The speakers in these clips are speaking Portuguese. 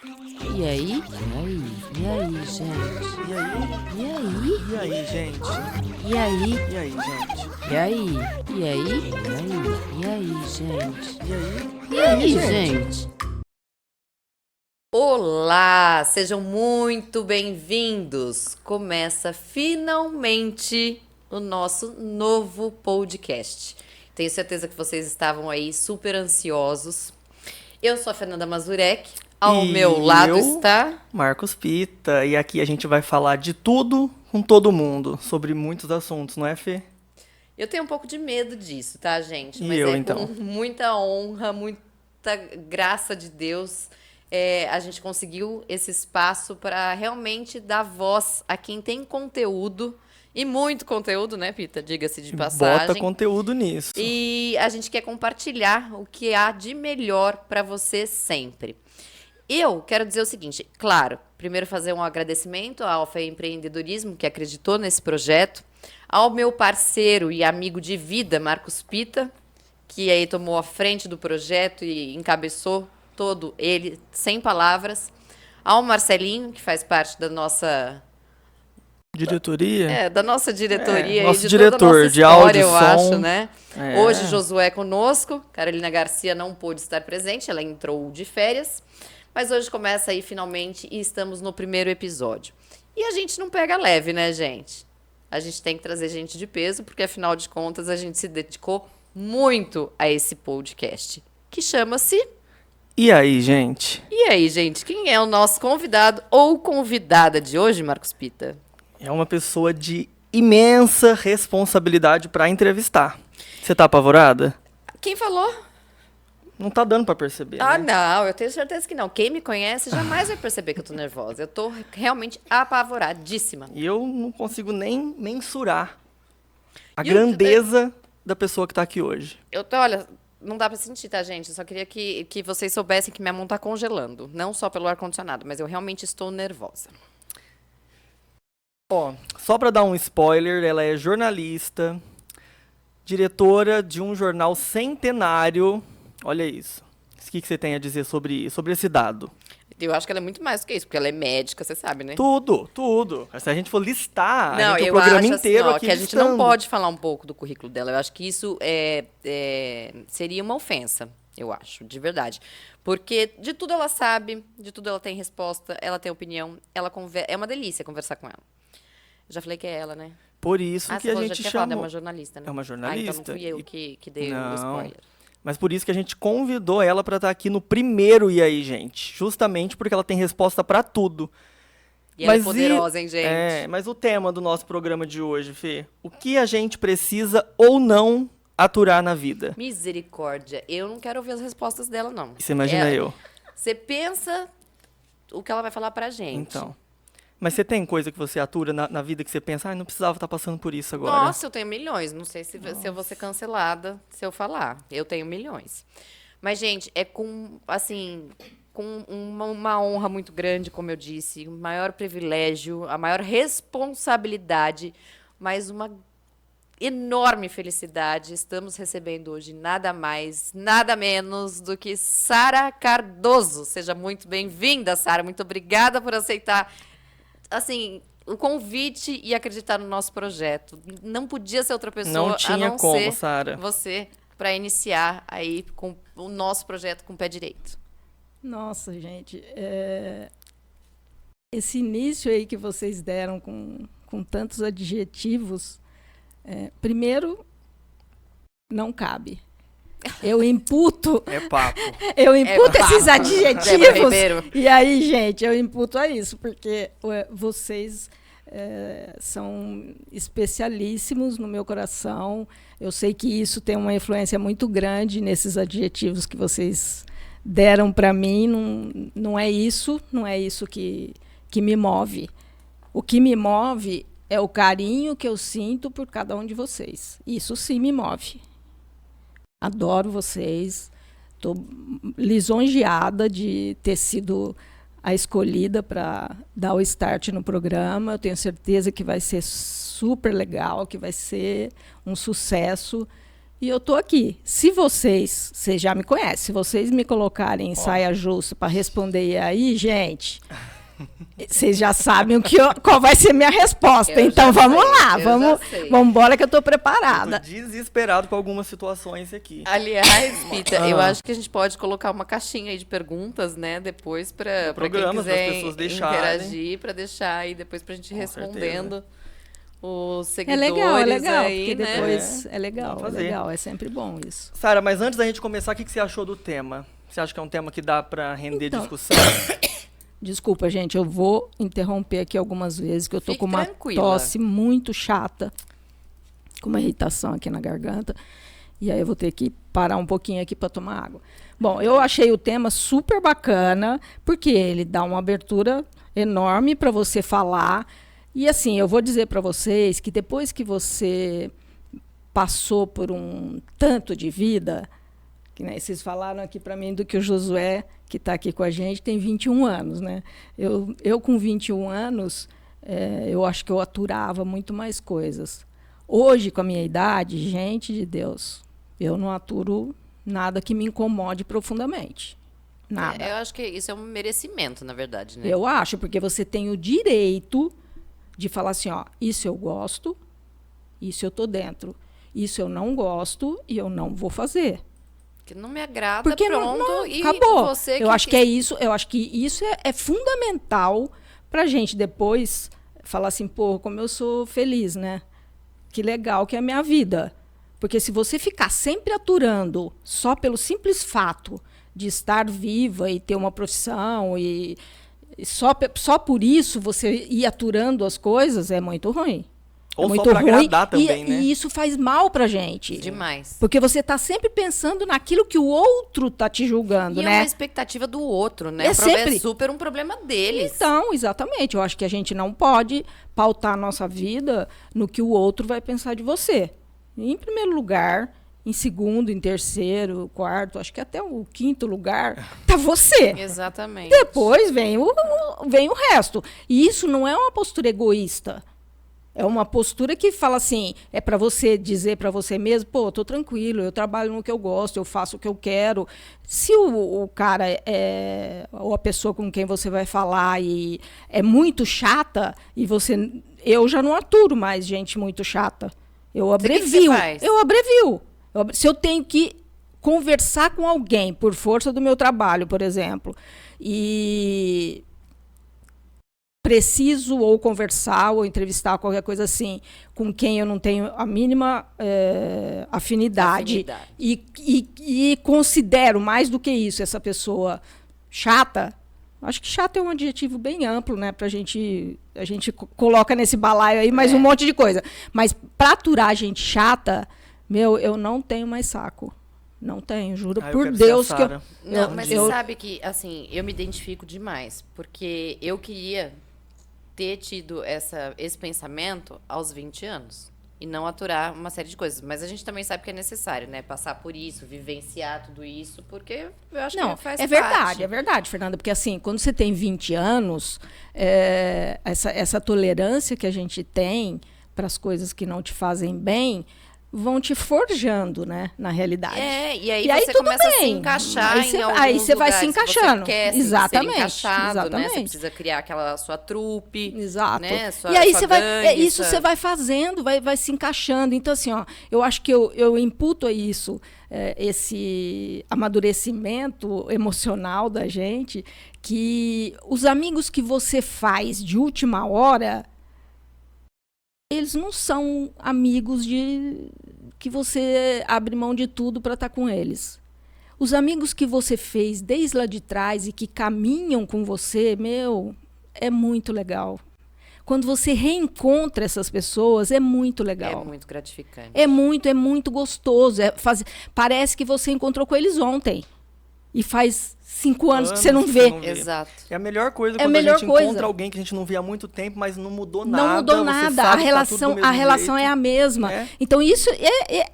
E aí? E aí, gente? E aí? E aí? E aí, gente? E aí? E aí, gente? E aí? E aí? E aí, gente? E aí? E aí, gente? Olá, sejam muito bem-vindos. Começa finalmente o nosso novo podcast. Tenho certeza que vocês estavam aí super ansiosos. Eu sou a Fernanda Mazurek. Ao meu lado está Marcos Pita. E aqui a gente vai falar de tudo com todo mundo, sobre muitos assuntos, não é, Fê? Eu tenho um pouco de medo disso, tá, gente? E Mas eu, é então? com muita honra, muita graça de Deus, a gente conseguiu esse espaço para realmente dar voz a quem tem conteúdo, e muito conteúdo, né, Pita? Diga-se de Bota passagem. conteúdo nisso. E a gente quer compartilhar o que há de melhor para você sempre. Eu quero dizer o seguinte, claro, primeiro fazer um agradecimento ao Alfa Empreendedorismo, que acreditou nesse projeto, ao meu parceiro e amigo de vida, Marcos Pita, que aí tomou a frente do projeto e encabeçou todo ele, sem palavras, ao Marcelinho, que faz parte da nossa Diretoria? diretoria e nosso de diretor toda a nossa de história, áudio, eu som. acho, né? É. Hoje Josué conosco, Carolina Garcia não pôde estar presente, ela entrou de férias, mas hoje começa aí finalmente e estamos no primeiro episódio. E a gente não pega leve, né, gente? A gente tem que trazer gente de peso, porque afinal de contas a gente se dedicou muito a esse podcast, que chama-se... E aí, gente? E aí, gente, quem é o nosso convidado ou convidada de hoje, Marcos Pita? É uma pessoa de imensa responsabilidade para entrevistar. Você tá apavorada? Quem falou? Não tá dando para perceber, Ah, né? não, eu tenho certeza que não. Quem me conhece jamais vai perceber que eu tô nervosa. Eu tô realmente apavoradíssima. E eu não consigo nem mensurar a E grandeza da pessoa que tá aqui hoje. Olha, não dá pra sentir, tá, gente? Eu só queria que vocês soubessem que minha mão tá congelando. Não só pelo ar-condicionado, mas eu realmente estou nervosa. Ó, só para dar um spoiler, ela é jornalista, diretora de um jornal centenário. Olha isso. O que você tem a dizer sobre esse dado? Eu acho que ela é muito mais do que isso, porque ela é médica, você sabe, né? Tudo, tudo. Se a gente for listar, Não, a gente, eu o programa acho inteiro assim, ó, aqui que a gente não listando. pode falar um pouco do currículo dela. Eu acho que isso seria uma ofensa, eu acho, de verdade. Porque de tudo ela sabe, de tudo ela tem resposta, ela tem opinião, é uma delícia conversar com ela. Eu já falei que é ela, né? Por isso que você a falou, gente já tinha falado, é chamou. uma jornalista, né? É uma Ah, jornalista. então não fui eu que dei o Não. spoiler. Mas por isso que a gente convidou ela para estar aqui no primeiro E aí, gente. Justamente porque ela tem resposta para tudo. E ela é Mas poderosa, hein, gente? Mas o tema do nosso programa de hoje, Fê, o que a gente precisa ou não aturar na vida? Misericórdia. Eu não quero ouvir as respostas dela, não. Você imagina eu. Você pensa o que ela vai falar pra gente. Então. Mas você tem coisa que você atura na vida que você pensa, não precisava estar passando por isso agora. Nossa, eu tenho milhões. Não sei se eu vou ser cancelada se eu falar. Eu tenho milhões. Mas, gente, é com, assim, com uma honra muito grande, como eu disse, o maior privilégio, a maior responsabilidade, mas uma enorme felicidade. Estamos recebendo hoje nada mais, nada menos do que Sara Cardoso. Seja muito bem-vinda, Sara. Muito obrigada por aceitar, assim, o convite e acreditar no nosso projeto. Não podia ser outra pessoa Não tinha a não como, ser Sara. você para iniciar aí com o nosso projeto com o pé direito. Nossa, gente, esse início aí que vocês deram com tantos adjetivos, primeiro, não cabe. Eu imputo, É papo. esses Débora adjetivos. Ribeiro. E aí, gente, eu imputo a isso, porque vocês são especialíssimos no meu coração. Eu sei que isso tem uma influência muito grande nesses adjetivos que vocês deram para mim. Não é isso que me move. O que me move é o carinho que eu sinto por cada um de vocês. Isso sim me move. Adoro vocês. Estou lisonjeada de ter sido a escolhida para dar o start no programa. Eu tenho certeza que vai ser super legal, que vai ser um sucesso. e eu tô aqui. Se vocês já me conhecem, se vocês me colocarem em saia justa para responder aí, gente, vocês já sabem qual vai ser minha resposta. Então vamos lá, vamos embora que eu tô preparada. Eu tô desesperado com algumas situações aqui. Aliás, Pita, eu acho que a gente pode colocar uma caixinha aí de perguntas, né, depois para quem quiser interagir, para deixar aí depois pra gente respondendo. Os seguidores é legal, aí, porque né? depois é legal, é sempre bom isso. Sara, mas antes da gente começar, o que você achou do tema? Você acha que é um tema que dá para render discussão? Desculpa, gente, eu vou interromper aqui algumas vezes, que eu tô com uma tosse muito chata, com uma irritação aqui na garganta, e aí eu vou ter que parar um pouquinho aqui para tomar água. Bom, eu achei o tema super bacana, porque ele dá uma abertura enorme para você falar. E assim, eu vou dizer para vocês que depois que você passou por um tanto de vida, que né, vocês falaram aqui para mim do que o Josué, que está aqui com a gente, tem 21 anos. Né? Eu com 21 anos, eu acho que eu aturava muito mais coisas. Hoje, com a minha idade, gente de Deus, eu não aturo nada que me incomode profundamente. Nada. Eu acho que isso é um merecimento, na verdade. Né? Eu acho, porque você tem o direito de falar assim, ó, isso eu gosto, isso eu tô dentro. Isso eu não gosto e eu não vou fazer. Que não me agrada, porque pronto, não, e acabou. Você eu acho que é isso, eu acho que isso é fundamental pra gente depois falar assim, pô, como eu sou feliz, né? Que legal que é a minha vida. Porque se você ficar sempre aturando só pelo simples fato de estar viva e ter uma profissão e só por isso você ir aturando as coisas é muito ruim. Ou é muito só pra ruim agradar também, né? E isso faz mal pra gente. Demais. Porque você tá sempre pensando naquilo que o outro tá te julgando, né? É uma expectativa do outro, né? É sempre super um problema deles. Então, exatamente. Eu acho que a gente não pode pautar a nossa vida no que o outro vai pensar de você. Em primeiro lugar, em segundo, em terceiro, quarto, acho que até o quinto lugar, tá você. Exatamente. Depois vem o resto. E isso não é uma postura egoísta. É uma postura que fala assim, é para você dizer para você mesmo, pô, tô tranquilo, eu trabalho no que eu gosto, eu faço o que eu quero. Se o cara ou a pessoa com quem você vai falar e é muito chata, eu já não aturo mais gente muito chata. Eu abrevio. Se eu tenho que conversar com alguém por força do meu trabalho, por exemplo, e preciso ou conversar ou entrevistar qualquer coisa assim com quem eu não tenho a mínima afinidade. E considero mais do que isso essa pessoa chata. Acho que chata é um adjetivo bem amplo, né? A gente coloca nesse balaio aí mais um monte de coisa. Mas para aturar gente chata, eu não tenho mais saco. Não tenho, juro por Deus que eu... Não, mas você sabe que, assim, eu me identifico demais. Porque eu queria ter tido esse pensamento aos 20 anos. E não aturar uma série de coisas. Mas a gente também sabe que é necessário, né? Passar por isso, vivenciar tudo isso, porque eu acho que faz parte. É verdade, Fernanda. Porque assim, quando você tem 20 anos, essa tolerância que a gente tem para as coisas que não te fazem bem vão te forjando, né, na realidade. E aí você começa a se encaixar em alguns aí você vai se encaixando. Você quer exatamente, ser encaixado, exatamente. Né? Você precisa criar aquela sua trupe. Exato. Né? E aí você vai fazendo, vai se encaixando. Então, assim, ó, eu acho que eu imputo a isso, esse amadurecimento emocional da gente, que os amigos que você faz de última hora, eles não são amigos que você abre mão de tudo para estar com eles. Os amigos que você fez desde lá de trás e que caminham com você, é muito legal. Quando você reencontra essas pessoas, é muito legal. É muito gratificante. É muito gostoso. Parece que você encontrou com eles ontem. E faz 5 anos que você não vê. Exato. É a melhor coisa quando a gente encontra alguém que a gente não via há muito tempo, mas não mudou nada. Não mudou nada. A relação é a mesma. Então, isso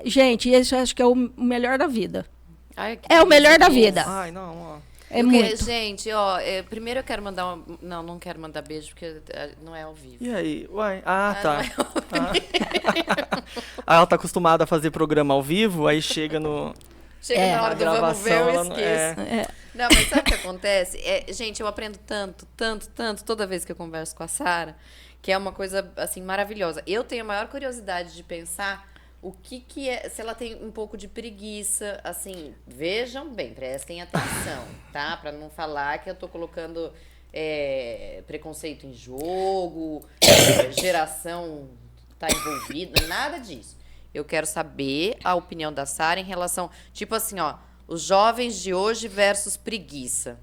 gente, isso eu acho que é o melhor da vida. Ai, é o melhor da vida. Ai, não, ó. É muito. Gente, primeiro eu quero mandar não quero mandar beijo, porque não é ao vivo. E aí? Uai, tá. Não é ao vivo. Ela tá acostumada a fazer programa ao vivo, aí chega no... Chega na hora do vamos ver, eu esqueço. É. Não, mas sabe o que acontece? Gente, eu aprendo tanto, toda vez que eu converso com a Sara, que é uma coisa, assim, maravilhosa. Eu tenho a maior curiosidade de pensar o que é, se ela tem um pouco de preguiça, assim, vejam bem, prestem atenção, tá? Pra não falar que eu tô colocando preconceito em jogo, geração tá envolvida, nada disso. Eu quero saber a opinião da Sara em relação, tipo assim, os jovens de hoje versus preguiça.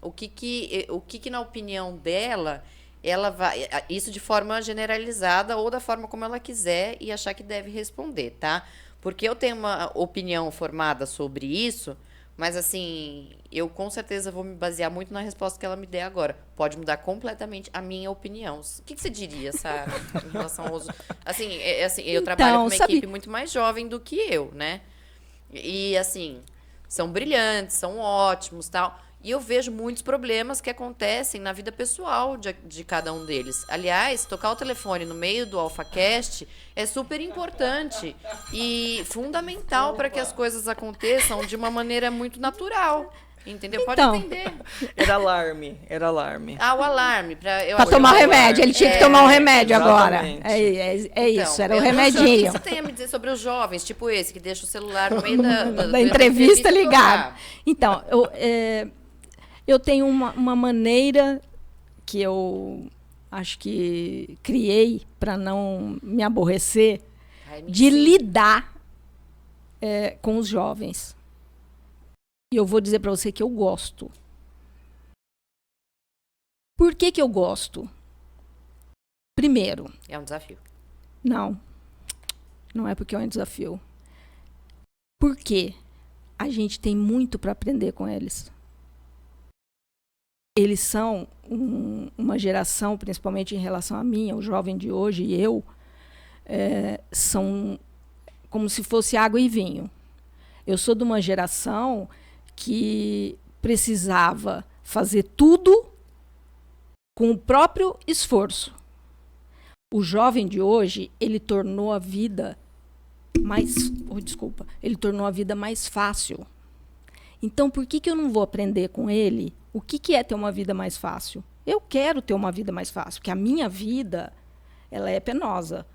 O que na opinião dela, ela vai, isso de forma generalizada ou da forma como ela quiser e achar que deve responder, tá? Porque eu tenho uma opinião formada sobre isso, mas assim, eu com certeza vou me basear muito na resposta que ela me der agora. Pode mudar completamente a minha opinião. O que você diria, Sara, em relação aos... Assim, eu trabalho com uma equipe muito mais jovem do que eu, né? E assim, são brilhantes, são ótimos, tal. E eu vejo muitos problemas que acontecem na vida pessoal de cada um deles. Aliás, tocar o telefone no meio do AlphaCast é super importante e fundamental para que as coisas aconteçam de uma maneira muito natural. Entendeu? Pode entender. Era alarme. O alarme. Para tomar remédio. Ele tinha que tomar um remédio agora. É isso, então, era o remedinho. O que você tem a me dizer sobre os jovens, tipo esse, que deixa o celular no meio da entrevista ligado? Então, eu tenho uma maneira que eu acho que criei para não me aborrecer de lidar com os jovens. E eu vou dizer para você que eu gosto. Por que eu gosto? Primeiro... É um desafio. Não é porque é um desafio. Porque a gente tem muito para aprender com eles. Eles são uma geração, principalmente em relação a mim, o jovem de hoje e eu, são como se fosse água e vinho. Eu sou de uma geração que precisava fazer tudo com o próprio esforço. O jovem de hoje, ele tornou a vida ele tornou a vida mais fácil. Então, por que eu não vou aprender com ele o que é ter uma vida mais fácil? Eu quero ter uma vida mais fácil, porque a minha vida, ela é penosa.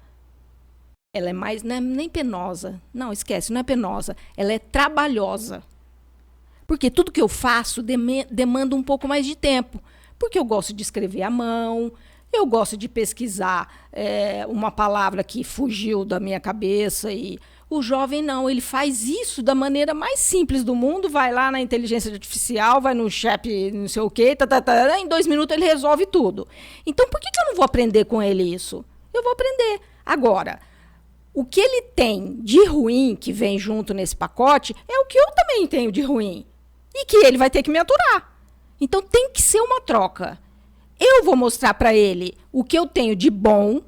Ela é mais, não é nem penosa. Não, esquece, não é penosa. Ela é trabalhosa. Porque tudo que eu faço demanda um pouco mais de tempo. Porque eu gosto de escrever à mão, eu gosto de pesquisar uma palavra que fugiu da minha cabeça. E o jovem não, ele faz isso da maneira mais simples do mundo, vai lá na inteligência artificial, vai no chat, não sei o quê, em 2 minutos ele resolve tudo. Então, por que eu não vou aprender com ele isso? Eu vou aprender. Agora, o que ele tem de ruim, que vem junto nesse pacote, é o que eu também tenho de ruim. E que ele vai ter que me aturar. Então, tem que ser uma troca. Eu vou mostrar para ele o que eu tenho de bom,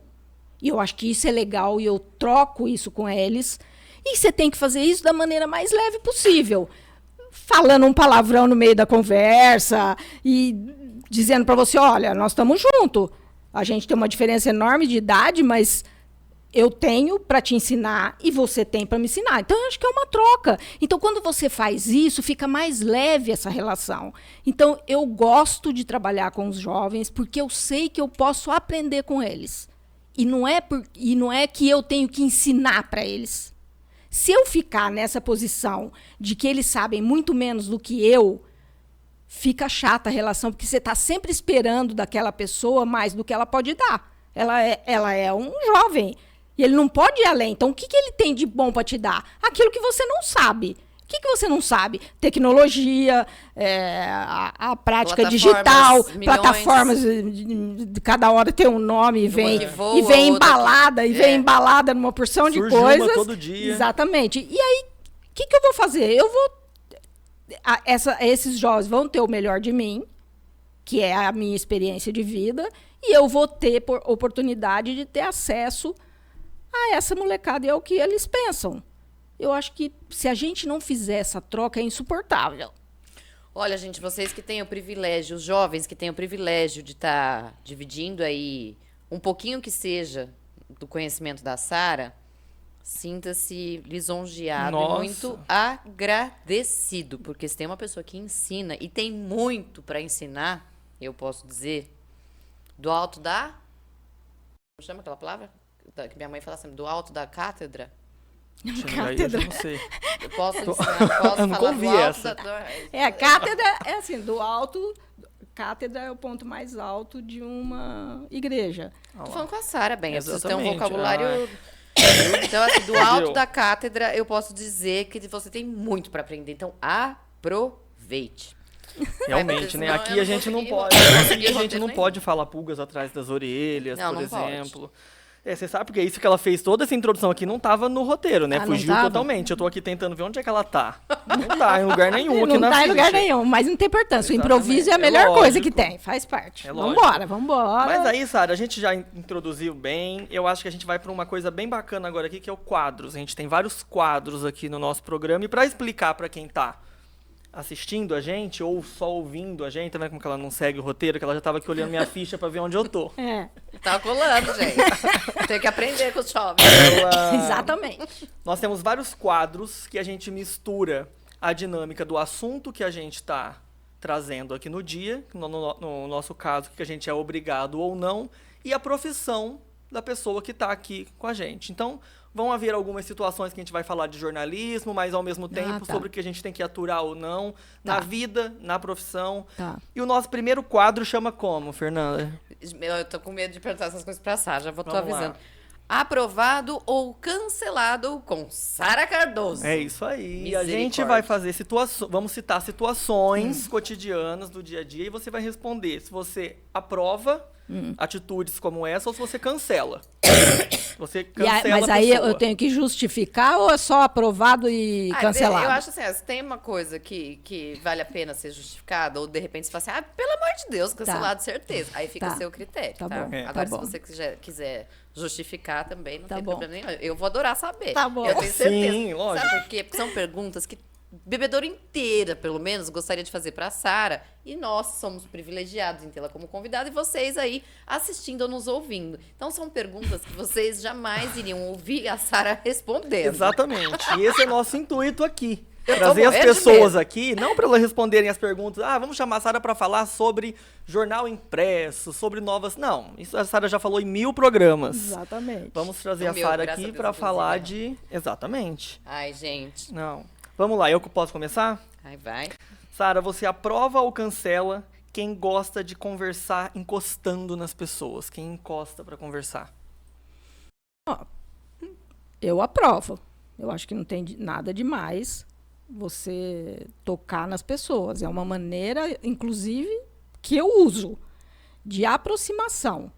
e eu acho que isso é legal, e eu troco isso com eles. E você tem que fazer isso da maneira mais leve possível. Falando um palavrão no meio da conversa, e dizendo para você, olha, nós estamos juntos. A gente tem uma diferença enorme de idade, mas... eu tenho para te ensinar e você tem para me ensinar. Então, eu acho que é uma troca. Então, quando você faz isso, fica mais leve essa relação. Então, eu gosto de trabalhar com os jovens porque eu sei que eu posso aprender com eles. E não é que eu tenho que ensinar para eles. Se eu ficar nessa posição de que eles sabem muito menos do que eu, fica chata a relação, porque você está sempre esperando daquela pessoa mais do que ela pode dar. Ela é um jovem. E ele não pode ir além. Então, o que ele tem de bom para te dar? Aquilo que você não sabe. O que você não sabe? Tecnologia, a prática digital, plataformas, de cada hora tem um nome e vem embalada numa porção de coisas. Todo dia. Exatamente. E aí, o que eu vou fazer? Esses jovens vão ter o melhor de mim, que é a minha experiência de vida, e eu vou ter oportunidade de ter acesso a essa molecada, e é o que eles pensam. Eu acho que se a gente não fizer essa troca, é insuportável. Olha, gente, vocês que têm o privilégio, os jovens que têm o privilégio de estar dividindo aí um pouquinho que seja do conhecimento da Sara, sinta-se lisonjeado e Nossa. muito agradecido, porque se tem uma pessoa que ensina e tem muito para ensinar, eu posso dizer, do alto da... Como chama aquela palavra? Que minha mãe fala sempre, do alto da cátedra. Aí eu já não sei. Eu posso ensinar, posso Eu nunca falar ouvi do alto essa. da... Cátedra é assim, do alto. Cátedra é o ponto mais alto de uma igreja. Tô falando com a Sara, bem. Eu preciso ter um Exatamente. vocabulário... Então, assim, do alto da cátedra, eu posso dizer que você tem muito para aprender. Então, aproveite. Realmente, Senão né? eu Aqui não a gente não consegui pode. roteiro Aqui a gente não nenhum. pode falar pulgas atrás das orelhas, Não, por não pode. exemplo. Você sabe porque isso que ela fez, toda essa introdução aqui, não tava no roteiro, né? Ah, não Fugiu tava? totalmente. Eu tô aqui tentando ver onde é que ela tá. Não tá em lugar nenhum aqui Não na está em lugar ficha. nenhum, mas não tem importância. O Exatamente. improviso é a É melhor coisa que lógico. tem, faz parte. É lógico. Vambora. Mas aí, Sara, a gente já introduziu bem. Eu acho que a gente vai para uma coisa bem bacana agora aqui, que é o quadros. A gente tem vários quadros aqui no nosso programa. E para explicar para quem tá assistindo a gente ou só ouvindo a gente, tá vendo como que ela não segue o roteiro? Que ela já tava aqui olhando minha ficha para ver onde eu tô. É, Tá colando, gente. Tem que aprender com os jovens. exatamente. Nós temos vários quadros que a gente mistura a dinâmica do assunto que a gente está trazendo aqui no dia, no nosso caso, que a gente é obrigado ou não, e a profissão da pessoa que está aqui com a gente. Então, vão haver algumas situações que a gente vai falar de jornalismo, mas ao mesmo tempo tá. sobre o que a gente tem que aturar ou não, na Tá. vida, na profissão. Tá. E o nosso primeiro quadro chama como, Fernanda? Eu tô com medo de perguntar essas coisas pra Sara, já tô Vamos lá. avisando. Aprovado ou cancelado com Sara Cardoso. É isso aí. A gente Misericórdia. vai fazer situações, vamos citar situações cotidianas do dia a dia e você vai responder se você aprova atitudes como essa ou se você cancela. Você cancela Mas a aí pessoa. eu tenho que justificar ou é só aprovado e cancelado? Eu acho assim, se tem uma coisa que vale a pena ser justificada, ou de repente você fala assim, pelo amor de Deus, cancelado, certeza. Aí fica Tá. a seu critério, Tá tá? bom. É. Agora, Tá bom. se você quiser justificar também, não Tá tem bom. problema nenhum. Eu vou adorar saber. Tá bom. Eu tenho certeza. Sim, lógico. Sabe por quê? Porque são perguntas que bebedouro inteira, pelo menos, gostaria de fazer para a Sara. E nós somos privilegiados em tê-la como convidada e vocês aí assistindo ou nos ouvindo. Então, são perguntas que vocês jamais iriam ouvir a Sara respondendo. Exatamente. E esse é nosso intuito aqui. Eu tô Trazer as morrendo de pessoas medo. aqui, não para elas responderem as perguntas, vamos chamar a Sara para falar sobre jornal impresso, sobre novas... Não, isso a Sara já falou em 1000 programas. Exatamente. Vamos trazer No a meu, Sara graças a aqui Deus, para inclusive, falar né? de... Exatamente. Ai, gente. Não. Vamos lá, eu que posso começar? Ai, vai. Sara, você aprova ou cancela quem gosta de conversar encostando nas pessoas? Quem encosta para conversar? Eu aprovo. Eu acho que não tem nada demais você tocar nas pessoas. É uma maneira, inclusive, que eu uso de aproximação.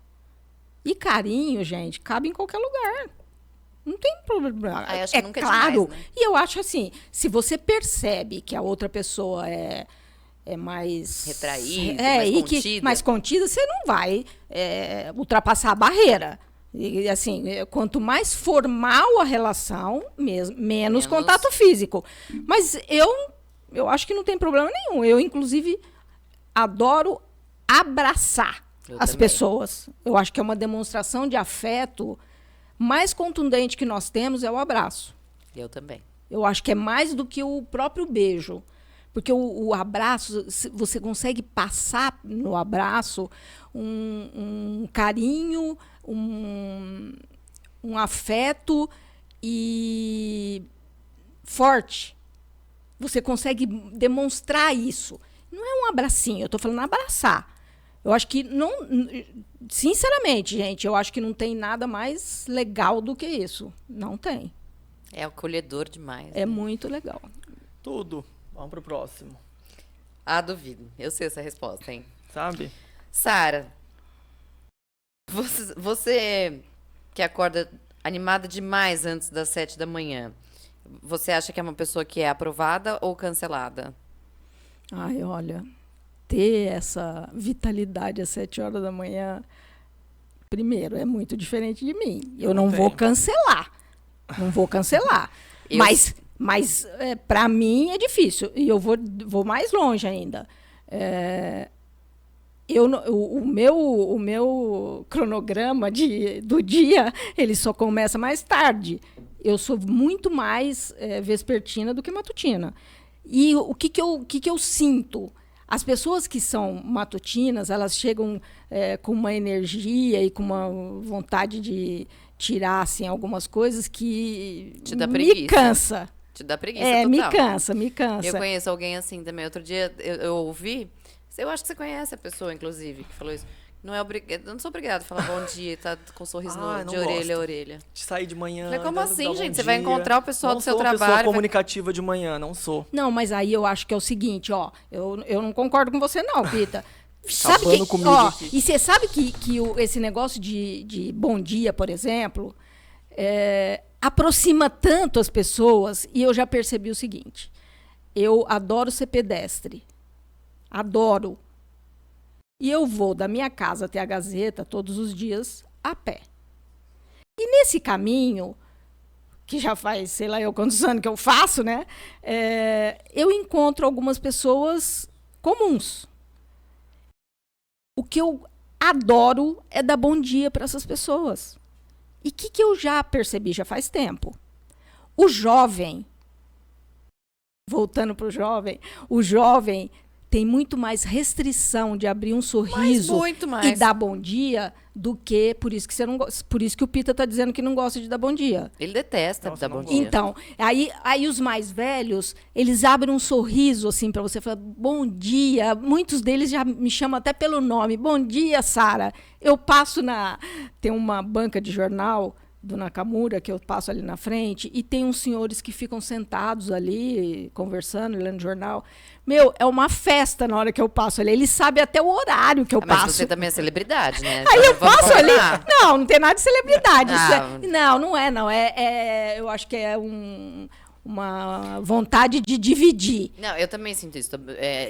E carinho, gente, cabe em qualquer lugar. Não tem problema. Ai, acho que nunca é claro. demais, né? E eu acho assim, se você percebe que a outra pessoa é mais... Retraída, é, mais e que contida. mais contida, você não vai ultrapassar a barreira. E assim, quanto mais formal a relação, menos contato físico. Mas eu acho que não tem problema nenhum. Eu, inclusive, adoro abraçar Eu as também. pessoas. Eu acho que é uma demonstração de afeto mais contundente que nós temos é o abraço. Eu também. Eu acho que é mais do que o próprio beijo. Porque o abraço, você consegue passar no abraço um carinho, um afeto e forte. Você consegue demonstrar isso. Não é um abracinho, eu estou falando abraçar. Eu acho que não... Sinceramente, gente, eu acho que não tem nada mais legal do que isso. Não tem. É acolhedor demais. É muito legal. Tudo. Vamos pro próximo. Duvido. Eu sei essa resposta, hein? Sabe? Sara, você que acorda animada demais antes das 7 da manhã, você acha que é uma pessoa que é aprovada ou cancelada? Ai, olha, ter essa vitalidade às 7 horas da manhã, primeiro, é muito diferente de mim. Eu não vou cancelar. Não vou cancelar. Eu- Mas Mas, para mim, é difícil. E eu vou mais longe ainda. O meu cronograma do dia, ele só começa mais tarde. Eu sou muito mais vespertina do que matutina. E o que eu sinto? As pessoas que são matutinas, elas chegam com uma energia e com uma vontade de tirar assim, algumas coisas que Te dá me preguiça. cansa. Te dá preguiça total. Me cansa. Eu conheço alguém assim também. Outro dia eu ouvi, eu acho que você conhece a pessoa, inclusive, que falou isso. Não é obrigado, eu não sou obrigada a falar bom dia, tá com um sorriso de orelha a orelha. De sair de manhã. Falei, como assim, dar gente? bom Você vai dia. encontrar o pessoal do seu Não sou trabalho. pessoa comunicativa de manhã, não sou. Não, mas aí eu acho que é o seguinte, ó. Eu não concordo com você, não, Pita. Sabe Acabando que, comigo ó, aqui. e você sabe que esse negócio de bom dia, por exemplo, aproxima tanto as pessoas, e eu já percebi o seguinte. Eu adoro ser pedestre. Adoro. E eu vou da minha casa até a Gazeta todos os dias a pé. E nesse caminho, que já faz, sei lá, eu quantos anos que eu faço, né? Eu encontro algumas pessoas comuns. O que eu adoro é dar bom dia para essas pessoas. E o que eu já percebi já faz tempo? O jovem, voltando para o jovem tem muito mais restrição de abrir um sorriso muito mais. e dar bom dia do que por isso que o Pita está dizendo que não gosta de dar bom dia. Ele detesta Nossa, dar bom não dia. Então, aí os mais velhos, eles abrem um sorriso assim para você falar bom dia. Muitos deles já me chamam até pelo nome. Bom dia, Sara. Eu passo tem uma banca de jornal do Nakamura, que eu passo ali na frente, e tem uns senhores que ficam sentados ali, conversando, lendo jornal. Meu, é uma festa na hora que eu passo ali. Eles sabem até o horário que eu Mas passo. você também é celebridade, né? Aí eu Vamos passo ali. combinar. Não tem nada de celebridade. Ah. Não é, não. Eu acho que é uma vontade de dividir. Não, eu também sinto isso.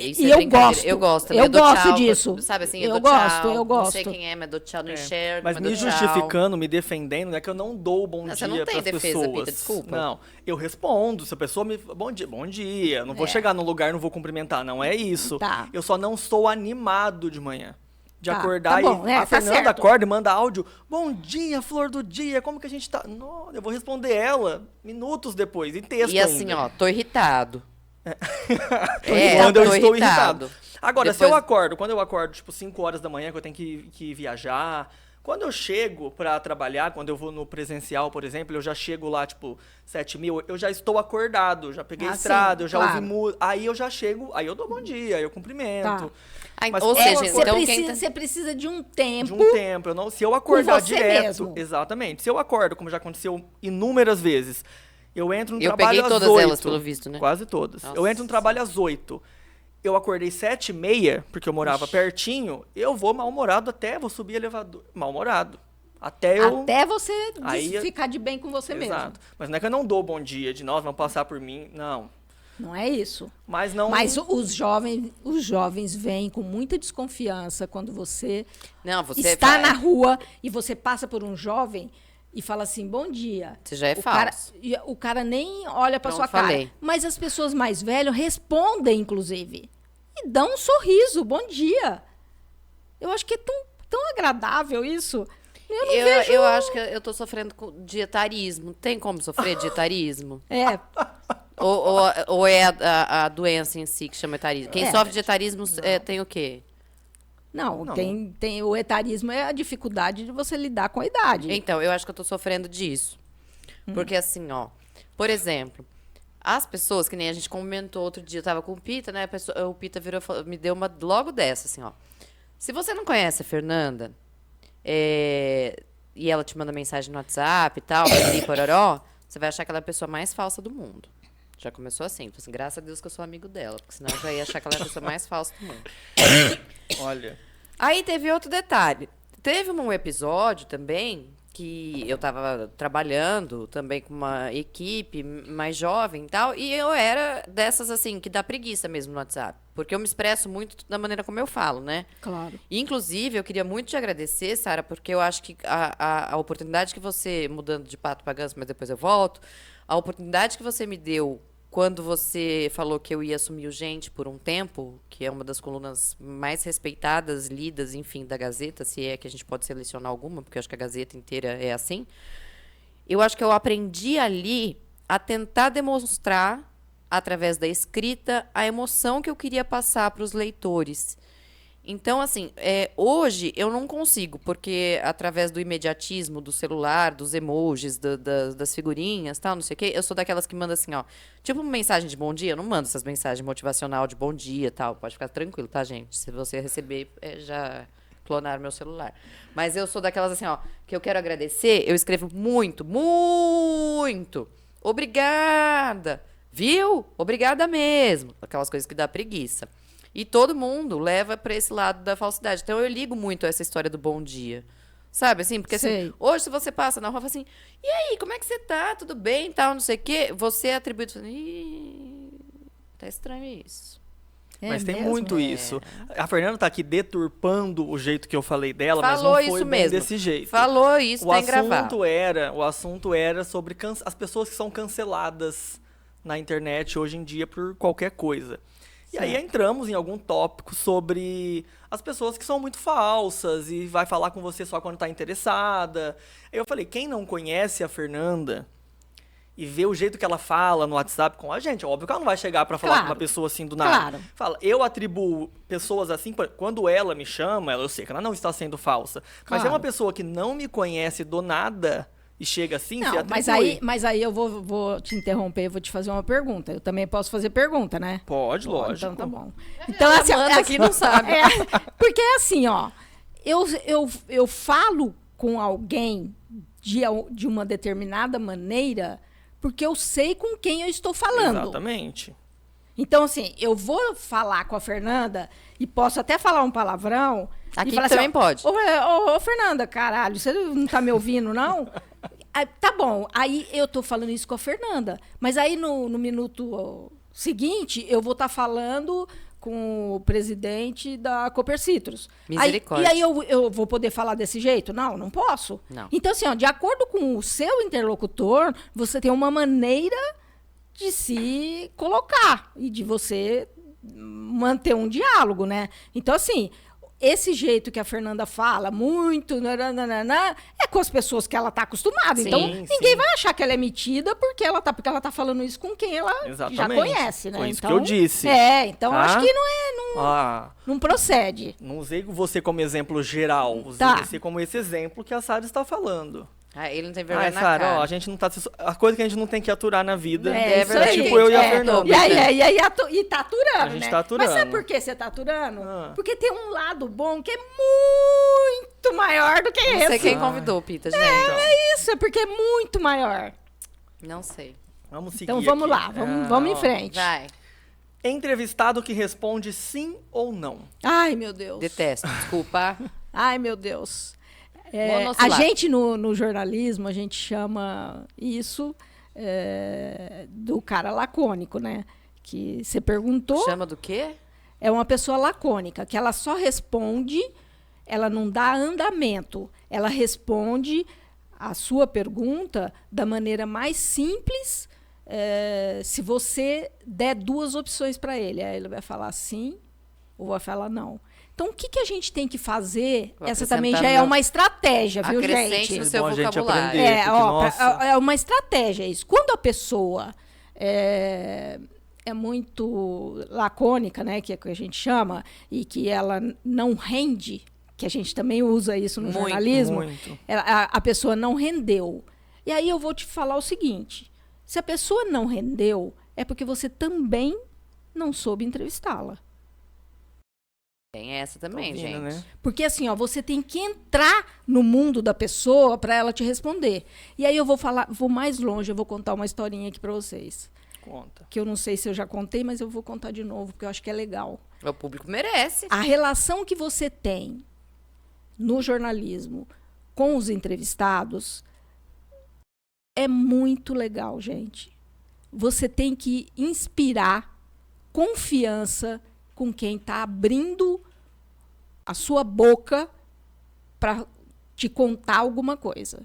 Isso E é eu brincadeira. gosto. Eu gosto também. Eu dou gosto tchau, disso. Sabe assim, Eu dou gosto, tchau. eu gosto. Não sei quem é, mas dou tchau, não enxergo, Mas me dou tchau. justificando, me defendendo, não é que eu não dou bom Não, dia você não tem pras defesa, pessoas. Pita, desculpa. Não, eu respondo. Se a pessoa me bom dia. Não vou chegar no lugar, não vou cumprimentar. Não é isso. Tá. Eu só não sou animado de manhã. De Tá, acordar tá bom, a tá Fernanda certo. acorda e manda áudio. Bom dia, flor do dia, como que a gente tá? Não, eu vou responder ela minutos depois, em texto E assim, ainda. ó, tô irritado. Quando eu tô estou irritado. Agora, Depois- quando eu acordo, tipo, 5 horas da manhã, que eu tenho que viajar, quando eu chego pra trabalhar, quando eu vou no presencial, por exemplo, eu já chego lá, tipo, 7h, eu já estou acordado, já peguei estrada, sim, eu já claro. ouvi música, aí eu já chego, aí eu dou bom dia, aí eu cumprimento. Tá. Mas Ou quando eu seja, acordo- então Você precisa de um tempo. de um tempo, se eu acordar você direto, mesmo. exatamente, se eu acordo, como já aconteceu inúmeras vezes, eu entro no Eu trabalho peguei às todas 8, elas, pelo visto, né? Quase todas. Nossa. Eu entro no trabalho às 8. Eu acordei 7h30, porque eu morava pertinho, eu vou mal-humorado vou subir elevador, mal-humorado. Até você Aí- ficar de bem com você mesmo. Exato. Mas não é que eu não dou bom dia de nós, vão passar por mim, não. Não é isso. Mas não... Mas os jovens vêm com muita desconfiança quando você Não, você está vai- na rua e você passa por um jovem e fala assim, bom dia. Você já é falso. O cara nem olha para Pronto, sua cara. falei. Mas as pessoas mais velhas respondem, inclusive. E dão um sorriso, bom dia. Eu acho que é tão agradável isso. Eu não vejo... Eu acho que eu tô sofrendo com dietarismo. Tem como sofrer dietarismo? É, ou é a doença em si que chama etarismo? Quem sofre de etarismo tem o quê? não, tem o etarismo é a dificuldade de você lidar com a idade. Então, eu acho que eu tô sofrendo disso. Porque assim, ó, por exemplo, as pessoas, que nem a gente comentou outro dia, eu tava com o Pita, né? O Pita virou e falou, me deu uma logo dessa, assim, ó. Se você não conhece a Fernanda, e ela te manda mensagem no WhatsApp e tal, piriri, pororó, você vai achar que ela é a pessoa mais falsa do mundo. Já começou assim, graças a Deus que eu sou amigo dela, porque senão eu já ia achar que ela é a pessoa mais falsa do mundo. Olha, Aí teve outro detalhe. Teve um episódio também que eu tava trabalhando também com uma equipe mais jovem e tal, e eu era dessas, assim, que dá preguiça mesmo no WhatsApp. Porque eu me expresso muito da maneira como eu falo, né? Claro. Inclusive, eu queria muito te agradecer, Sara, porque eu acho que a oportunidade que você, mudando de pato para ganso, mas depois eu volto, A oportunidade que você me deu quando você falou que eu ia assumir o Gente por um tempo, que é uma das colunas mais respeitadas, lidas, enfim, da Gazeta, se é que a gente pode selecionar alguma, porque eu acho que a Gazeta inteira é assim. Eu acho que eu aprendi ali a tentar demonstrar, através da escrita, a emoção que eu queria passar para os leitores. Então, assim, hoje eu não consigo, porque através do imediatismo do celular, dos emojis, das figurinhas, tal, não sei o quê, eu sou daquelas que manda assim, ó, tipo uma mensagem de bom dia, eu não mando essas mensagens motivacional de bom dia, tal, pode ficar tranquilo, tá, gente? Se você receber, já clonaram meu celular. Mas eu sou daquelas assim, ó, que eu quero agradecer, eu escrevo muito, muito, obrigada, viu? Obrigada mesmo, aquelas coisas que dá preguiça. E todo mundo leva para esse lado da falsidade. Então, eu ligo muito a essa história do bom dia. Sabe, assim? Porque, assim, hoje, se você passa na rua, fala assim, e aí, como é que você tá? Tudo bem? Tal, não sei o quê. Você atribui... Ih, tá estranho isso. Mas tem muito isso. A Fernanda tá aqui deturpando o jeito que eu falei dela, Falou mas não foi isso bem mesmo. desse jeito. Falou isso, tem gravado. O assunto era sobre as pessoas que são canceladas na internet hoje em dia por qualquer coisa. E aí entramos em algum tópico sobre as pessoas que são muito falsas e vai falar com você só quando tá interessada. Aí eu falei, quem não conhece a Fernanda e vê o jeito que ela fala no WhatsApp com a gente, óbvio que ela não vai chegar pra falar com uma pessoa assim do nada. Claro. Fala, eu atribuo pessoas assim, quando ela me chama, eu sei que ela não está sendo falsa. Mas é uma pessoa que não me conhece do nada... E chega assim, não, você atribui. Mas aí eu vou te interromper, vou te fazer uma pergunta. Eu também posso fazer pergunta, né? Pode, lógico. Então tá bom. Então, assim, aqui não sabe. Porque é assim, ó. Eu falo com alguém de uma determinada maneira porque eu sei com quem eu estou falando. Exatamente. Então, assim, eu vou falar com a Fernanda e posso até falar um palavrão. Aqui e falar também assim, pode. Ô, Fernanda, caralho, você não tá me ouvindo, não? Tá bom, aí eu tô falando isso com a Fernanda. Mas aí no minuto seguinte, eu vou estar falando com o presidente da Copercitros. Misericórdia. E aí eu vou poder falar desse jeito? Não posso. Não. Então, assim, ó, de acordo com o seu interlocutor, você tem uma maneira de se colocar e de você manter um diálogo, né? Então, assim, esse jeito que a Fernanda fala, muito, nananana, é com as pessoas que ela está acostumada. Sim, então, ninguém vai achar que ela é metida porque ela tá falando isso com quem ela já conhece, né? Foi isso então, que eu disse. Então acho que não procede. Não usei você como exemplo geral, usei você como esse exemplo que a Sara está falando. Ele não tem vergonha na Sara, cara. a gente não tá... A coisa que a gente não tem que aturar na vida é verdade. Tipo eu e a Fernanda. E tá aturando, a gente tá aturando. Mas sabe por que você tá aturando? Porque tem um lado bom que é muito maior do que esse. Não sei quem convidou, Pita, gente. É isso, é porque é muito maior. Não sei. Vamos seguir Então vamos aqui. lá, vamos em frente. Vai. Entrevistado que responde sim ou não. Ai, meu Deus. Detesto, desculpa. Ai, meu Deus. Monossilábico. A gente, no jornalismo, a gente chama isso do cara lacônico, né? Que você perguntou. Chama do quê? É uma pessoa lacônica, que ela só responde, ela não dá andamento. Ela responde a sua pergunta da maneira mais simples, se você der duas opções para ele. Aí ele vai falar sim ou vai falar não. Então, o que a gente tem que fazer? Essa também já é uma estratégia, viu, Acrescente gente? no seu vocabulário. Aprender, porque, é uma estratégia isso. Quando a pessoa é muito lacônica, né, que é o que a gente chama, e que ela não rende, que a gente também usa isso no jornalismo, muito. A pessoa não rendeu. E aí eu vou te falar o seguinte, se a pessoa não rendeu, é porque você também não soube entrevistá-la. Tem essa também, ouvindo, gente. né? Porque assim, ó, você tem que entrar no mundo da pessoa para ela te responder. E aí eu vou mais longe, eu vou contar uma historinha aqui para vocês. Conta. Que eu não sei se eu já contei, mas eu vou contar de novo, porque eu acho que é legal. O público merece. A relação que você tem no jornalismo com os entrevistados é muito legal, gente. Você tem que inspirar confiança com quem está abrindo a sua boca para te contar alguma coisa.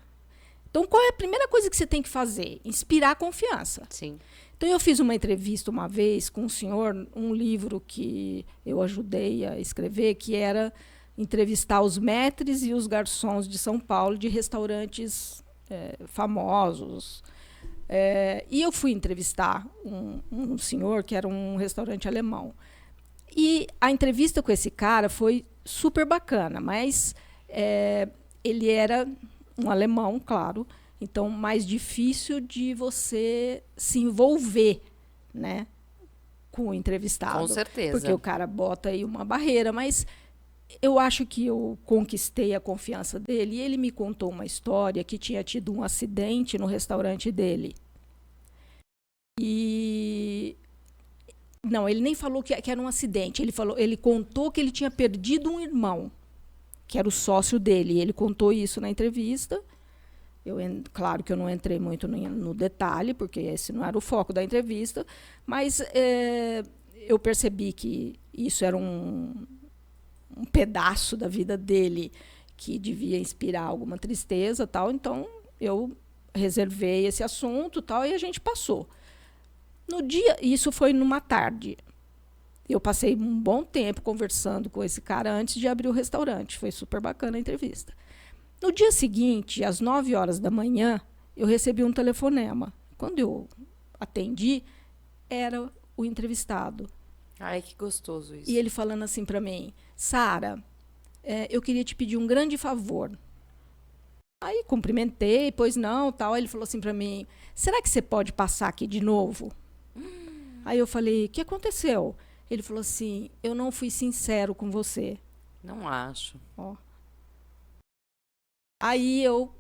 Então, qual é a primeira coisa que você tem que fazer? Inspirar confiança. Sim. Então, eu fiz uma entrevista uma vez com um senhor, um livro que eu ajudei a escrever, que era entrevistar os maîtres e os garçons de São Paulo, de restaurantes famosos. E eu fui entrevistar um senhor que era um restaurante alemão. E a entrevista com esse cara foi super bacana, mas ele era um alemão, claro, então mais difícil de você se envolver, né, com o entrevistado. Com certeza. Porque o cara bota aí uma barreira, mas eu acho que eu conquistei a confiança dele e ele me contou uma história que tinha tido um acidente no restaurante dele. Não, ele nem falou que era um acidente. Ele contou que ele tinha perdido um irmão, que era o sócio dele. Ele contou isso na entrevista. Claro que eu não entrei muito no detalhe, porque esse não era o foco da entrevista, mas eu percebi que isso era um pedaço da vida dele que devia inspirar alguma tristeza, tal. Então, eu reservei esse assunto, tal, e a gente passou. No dia, isso foi numa tarde. Eu passei um bom tempo conversando com esse cara antes de abrir o restaurante. Foi super bacana a entrevista. No dia seguinte, às 9h da manhã, eu recebi um telefonema. Quando eu atendi, era o entrevistado. Ai, que gostoso isso. E ele falando assim para mim: Sara, eu queria te pedir um grande favor. Aí cumprimentei, pois não, tal. Aí ele falou assim para mim: será que você pode passar aqui de novo? Aí eu falei: o que aconteceu? Ele falou assim: eu não fui sincero com você. Não acho. Ó. Aí eu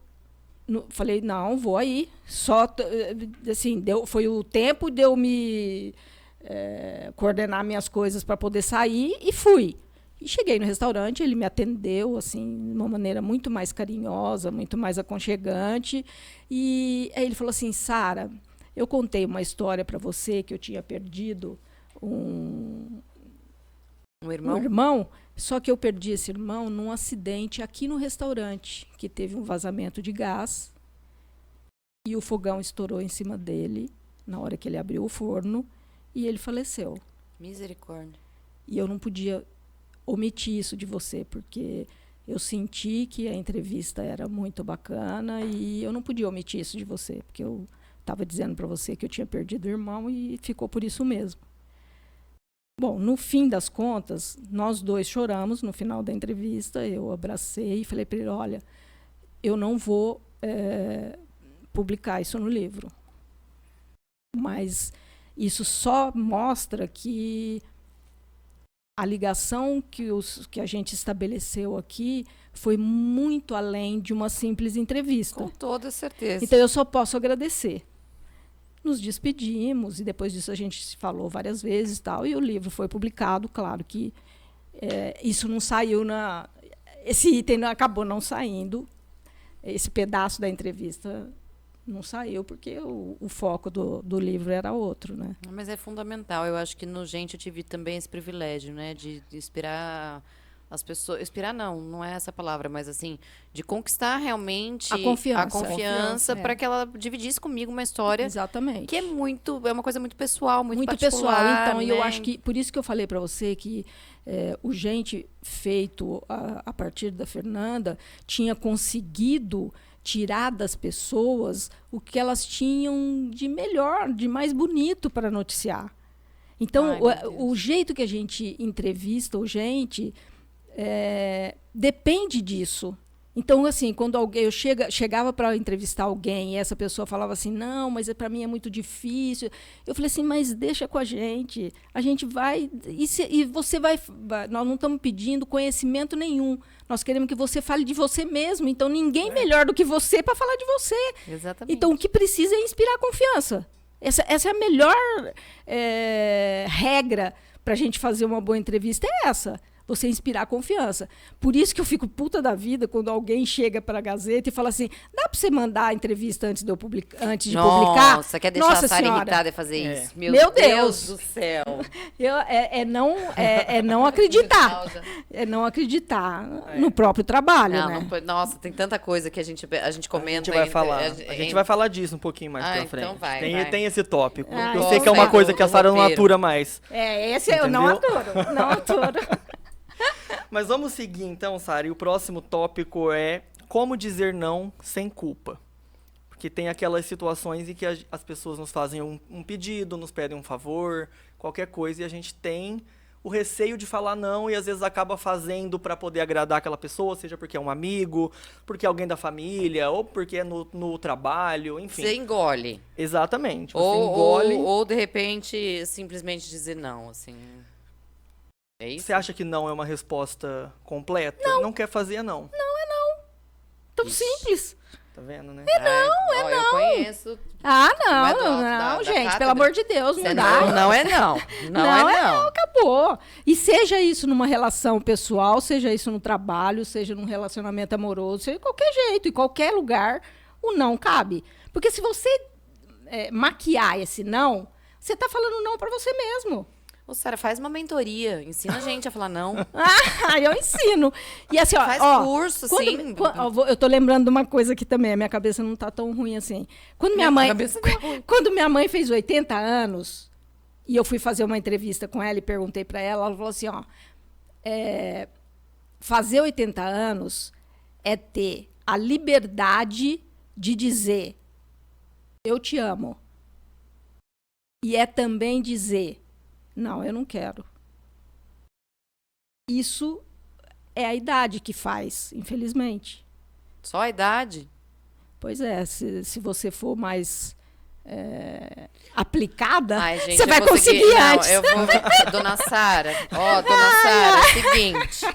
falei: não, vou aí. Só, assim, foi o tempo de eu me coordenar minhas coisas para poder sair e fui. E cheguei no restaurante, ele me atendeu assim, de uma maneira muito mais carinhosa, muito mais aconchegante. E aí ele falou assim: Sara, eu contei uma história para você que eu tinha perdido um irmão, só que eu perdi esse irmão num acidente aqui no restaurante, que teve um vazamento de gás e o fogão estourou em cima dele na hora que ele abriu o forno e ele faleceu. Misericórdia. E eu não podia omitir isso de você, porque eu senti que a entrevista era muito bacana e eu não podia omitir isso de você, porque eu estava dizendo para você que eu tinha perdido o irmão e ficou por isso mesmo. Bom, no fim das contas, nós dois choramos no final da entrevista. Eu abracei e falei para ele: olha, eu não vou publicar isso no livro. Mas isso só mostra que a ligação que a gente estabeleceu aqui foi muito além de uma simples entrevista. Com toda certeza. Então, eu só posso agradecer. Nos despedimos e depois disso a gente se falou várias vezes, tal, e o livro foi publicado. Claro que isso não saiu esse item acabou não saindo, esse pedaço da entrevista não saiu porque o foco do livro era outro, né? Mas é fundamental. Eu acho que no Gente eu tive também esse privilégio, né, de inspirar as pessoas. Inspirar não é essa palavra, mas assim, de conquistar realmente a confiança para que ela dividisse comigo uma história. Exatamente. Que é uma coisa muito pessoal, muito pessoal. Então, né? eu acho que por isso que eu falei para você que o Gente feito a partir da Fernanda tinha conseguido tirar das pessoas o que elas tinham de melhor, de mais bonito para noticiar. Então, o jeito que a gente entrevista o Gente depende disso. Então, assim, quando eu chegava para entrevistar alguém e essa pessoa falava assim: não, mas para mim é muito difícil. Eu falei assim: mas deixa com a gente vai... E você vai... Nós não estamos pedindo conhecimento nenhum. Nós queremos que você fale de você mesmo. Então, ninguém melhor do que você para falar de você. Exatamente. Então, o que precisa é inspirar confiança. Essa é a melhor regra para a gente fazer uma boa entrevista, é essa. você inspirar confiança. Por isso que eu fico puta da vida quando alguém chega para a Gazeta e fala assim, dá para você mandar a entrevista antes de publicar? Nossa, quer deixar a Sara irritada e fazer isso? Meu Deus do céu. É não acreditar. É não acreditar no próprio trabalho, Não, né? nossa, tem tanta coisa que a gente comenta. A gente vai falar disso um pouquinho mais pra frente. Então vai. Tem esse tópico. Eu gosto sei que é uma coisa que a Sara não roteiro. atura mais. Esse eu não aturo. Não aturo. Mas vamos seguir então, Sara. E o próximo tópico é como dizer não sem culpa. Porque tem aquelas situações em que as pessoas nos fazem um pedido, nos pedem um favor, qualquer coisa, e a gente tem o receio de falar não e às vezes acaba fazendo para poder agradar aquela pessoa, seja porque é um amigo, porque é alguém da família, ou porque é no trabalho, enfim. Você engole. Exatamente. Você engole. Ou, de repente, simplesmente dizer não, assim. É isso? Você acha que não é uma resposta completa? Não quer fazer, não. Tão simples. Tá vendo, né? Eu conheço. Não, gente, cátedra. pelo amor de Deus, não dá. Não é não. Não é não. Acabou. E seja isso numa relação pessoal, seja isso no trabalho, seja num relacionamento amoroso, seja de qualquer jeito, em qualquer lugar, o não cabe. Porque se você maquiar esse não, você tá falando não pra você mesmo. Ô, Sara, faz uma mentoria. Ensina a gente a falar não. Eu ensino. E assim, Faz curso, sim. Eu tô lembrando de uma coisa aqui também. A minha cabeça não tá tão ruim assim. Quando minha mãe fez 80 anos, e eu fui fazer uma entrevista com ela e perguntei pra ela, ela falou assim, fazer 80 anos é ter a liberdade de dizer eu te amo. E é também dizer não, eu não quero. Isso é a idade que faz, infelizmente. Só a idade? Pois é, se você for mais aplicada, Ai, gente, você vai conseguir antes. Eu vou... Dona Sara, dona Sara, é o seguinte.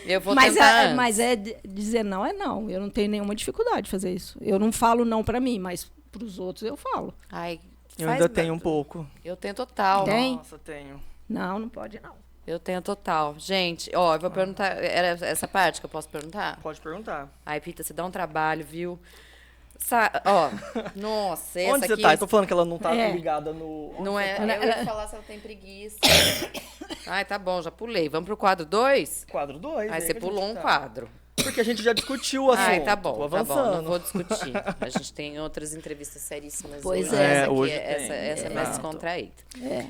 Eu vou tentar antes. Mas dizer não é não. Eu não tenho nenhuma dificuldade de fazer isso. Eu não falo não pra mim, mas pros outros eu falo. Ai, eu ainda tenho um pouco. Eu tenho total. Tem? Nossa, tenho. Não pode não. Eu tenho total. Gente, eu vou perguntar. Era essa parte que eu posso perguntar? Pode perguntar. Ai, Pita, você dá um trabalho, viu? Nossa, essa Onde você aqui... tá? Eu tô falando que ela não tá ligada no... Não é... Eu ia falar se ela tem preguiça. Ai, tá bom, já pulei. Vamos pro quadro 2? Quadro 2. Aí você pulou um quadro. Porque a gente já discutiu o assunto. Ai, tá bom, tô avançando. Tá bom, não vou discutir. A gente tem outras entrevistas seríssimas Pois hoje. é. Essa é mais descontraída. É.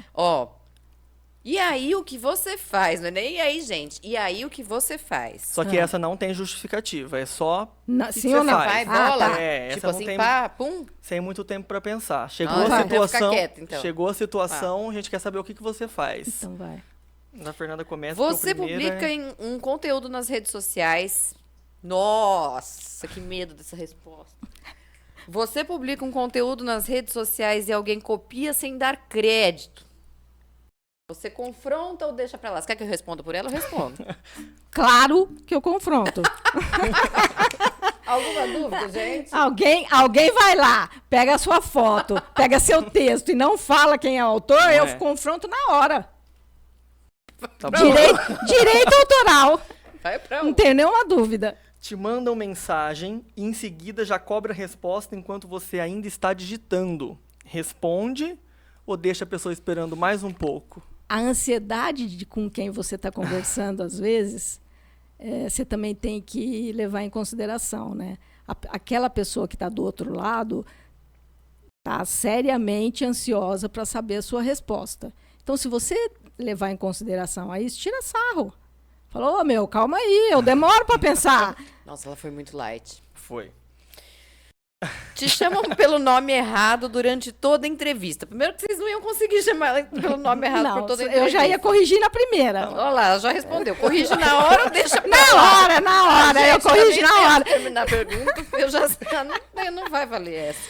E aí o que você faz? Não é nem aí, gente. E aí o que você faz? Só que essa não tem justificativa, é só não, que sim você ou não? Vai, faz. bola? Tá. Essa Tipo não assim, tem pá, pum? sem muito tempo pra pensar. Chegou Ah, a tá. Vou ficar situação, quieta, então. chegou a situação, a gente quer saber o que você faz. Então vai. A Fernanda começa. Você porque o primeiro publica um conteúdo nas redes sociais. Nossa, que medo dessa resposta. Você publica um conteúdo nas redes sociais e alguém copia sem dar crédito. Você confronta ou deixa pra lá? Você quer que eu responda por ela? Eu respondo. Claro que eu confronto. Alguma dúvida, gente? Alguém vai lá, pega a sua foto, pega seu texto e não fala quem é o autor, Não eu é. confronto na hora. Tá bom. Direito autoral. Vai pra Não tenho nenhuma dúvida. Te mandam mensagem e em seguida já cobra a resposta enquanto você ainda está digitando. Responde ou deixa a pessoa esperando mais um pouco? A ansiedade com quem você está conversando, às vezes, você também tem que levar em consideração, né? Aquela pessoa que está do outro lado está seriamente ansiosa para saber a sua resposta. Então, se você levar em consideração a isso, tira sarro. Falou, calma aí, eu demoro para pensar. Nossa, ela foi muito light. Foi. Te chamam pelo nome errado durante toda a entrevista. Primeiro que vocês não iam conseguir chamar ela pelo nome errado por toda a entrevista. Eu já ia corrigir na primeira. Olha lá, ela já respondeu. Corrige na hora ou deixa pra Na lá? hora, eu corrijo na hora. Terminar a pergunta, eu já não vai valer essa.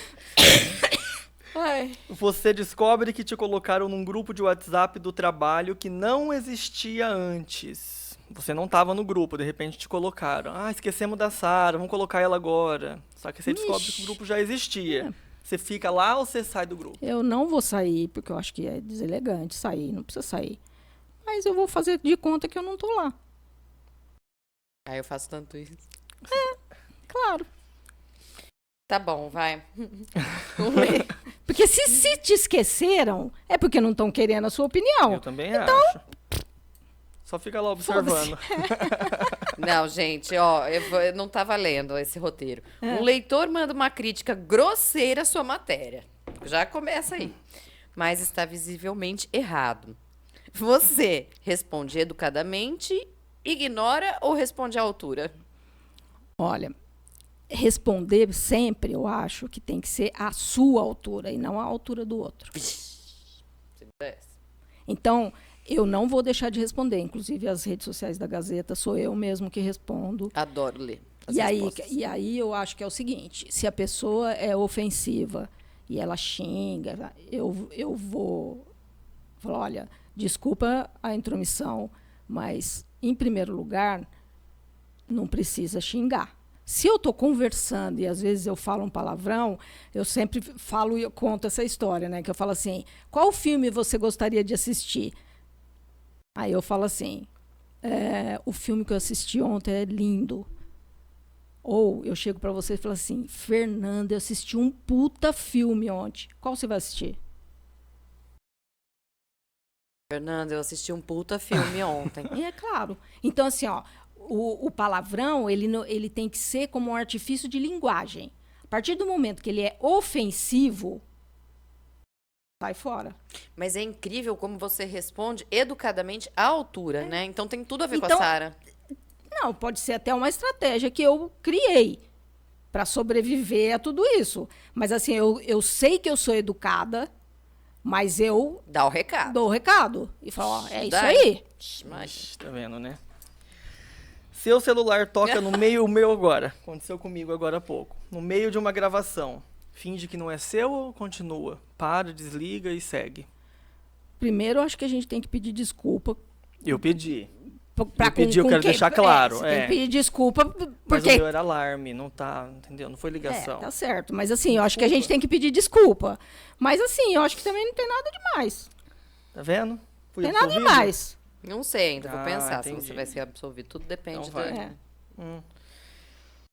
Ai. Você descobre que te colocaram num grupo de WhatsApp do trabalho que não existia antes. Você não estava no grupo, de repente te colocaram. Ah, esquecemos da Sara, vamos colocar ela agora. Só que você descobre que o grupo já existia. Você fica lá ou você sai do grupo? Eu não vou sair, porque eu acho que é deselegante sair, não precisa sair. mas eu vou fazer de conta que eu não estou lá. Aí eu faço tanto isso. Claro. Tá bom, vai. Porque se te esqueceram, é porque não estão querendo a sua opinião. Eu também acho. Só fica lá observando. Não, gente, ó, eu não tá valendo esse roteiro. Um leitor manda uma crítica grosseira à sua matéria. Já começa aí. Mas está visivelmente errado. Você responde educadamente, ignora ou responde à altura? Olha, responder sempre, eu acho que tem que ser a sua altura e não a altura do outro. Então, eu não vou deixar de responder. Inclusive, as redes sociais da Gazeta sou eu mesmo que respondo. Adoro ler as E respostas. aí eu acho que é o seguinte, se a pessoa é ofensiva e ela xinga, eu vou falar, olha, desculpa a intromissão, mas, em primeiro lugar, não precisa xingar. Se eu estou conversando e às vezes eu falo um palavrão, eu sempre falo e eu conto essa história, né? Que eu falo assim, qual filme você gostaria de assistir? Aí eu falo assim, o filme que eu assisti ontem é lindo. Ou eu chego para você e falo assim, Fernanda, eu assisti um puta filme ontem. Qual você vai assistir? Fernanda, eu assisti um puta filme ontem. E é claro. Então, assim, ó, o palavrão, ele tem que ser como um artifício de linguagem. A partir do momento que ele é ofensivo, sai fora. Mas é incrível como você responde educadamente à altura, né? Então tem tudo a ver com a Então, Sara. Não, pode ser até uma estratégia que eu criei para sobreviver a tudo isso. Mas, assim, eu sei que eu sou educada, mas eu Dá o recado. dou o recado. E falo, ó, é isso Dá, aí. Mas... Tá vendo, né? Seu celular toca no meio, o meu agora. Aconteceu comigo agora há pouco. No meio de uma gravação. Finge que não é seu ou continua? Para, desliga e segue. Primeiro, eu acho que a gente tem que pedir desculpa. Eu pedi. Pra Eu pedi, eu com quero quem- deixar claro, você tem que pedir desculpa, Mas porque... o meu era alarme, não tá, entendeu? Não foi ligação. Tá certo. Mas, assim, eu acho que a Desculpa. gente tem que pedir desculpa. Mas, assim, eu acho que também não tem nada demais. Tá vendo? Fui Tem nada absolvido? demais. Não sei ainda, vou Ah, pensar se entendi. você vai ser absolvido. Tudo depende Então vai. do... É.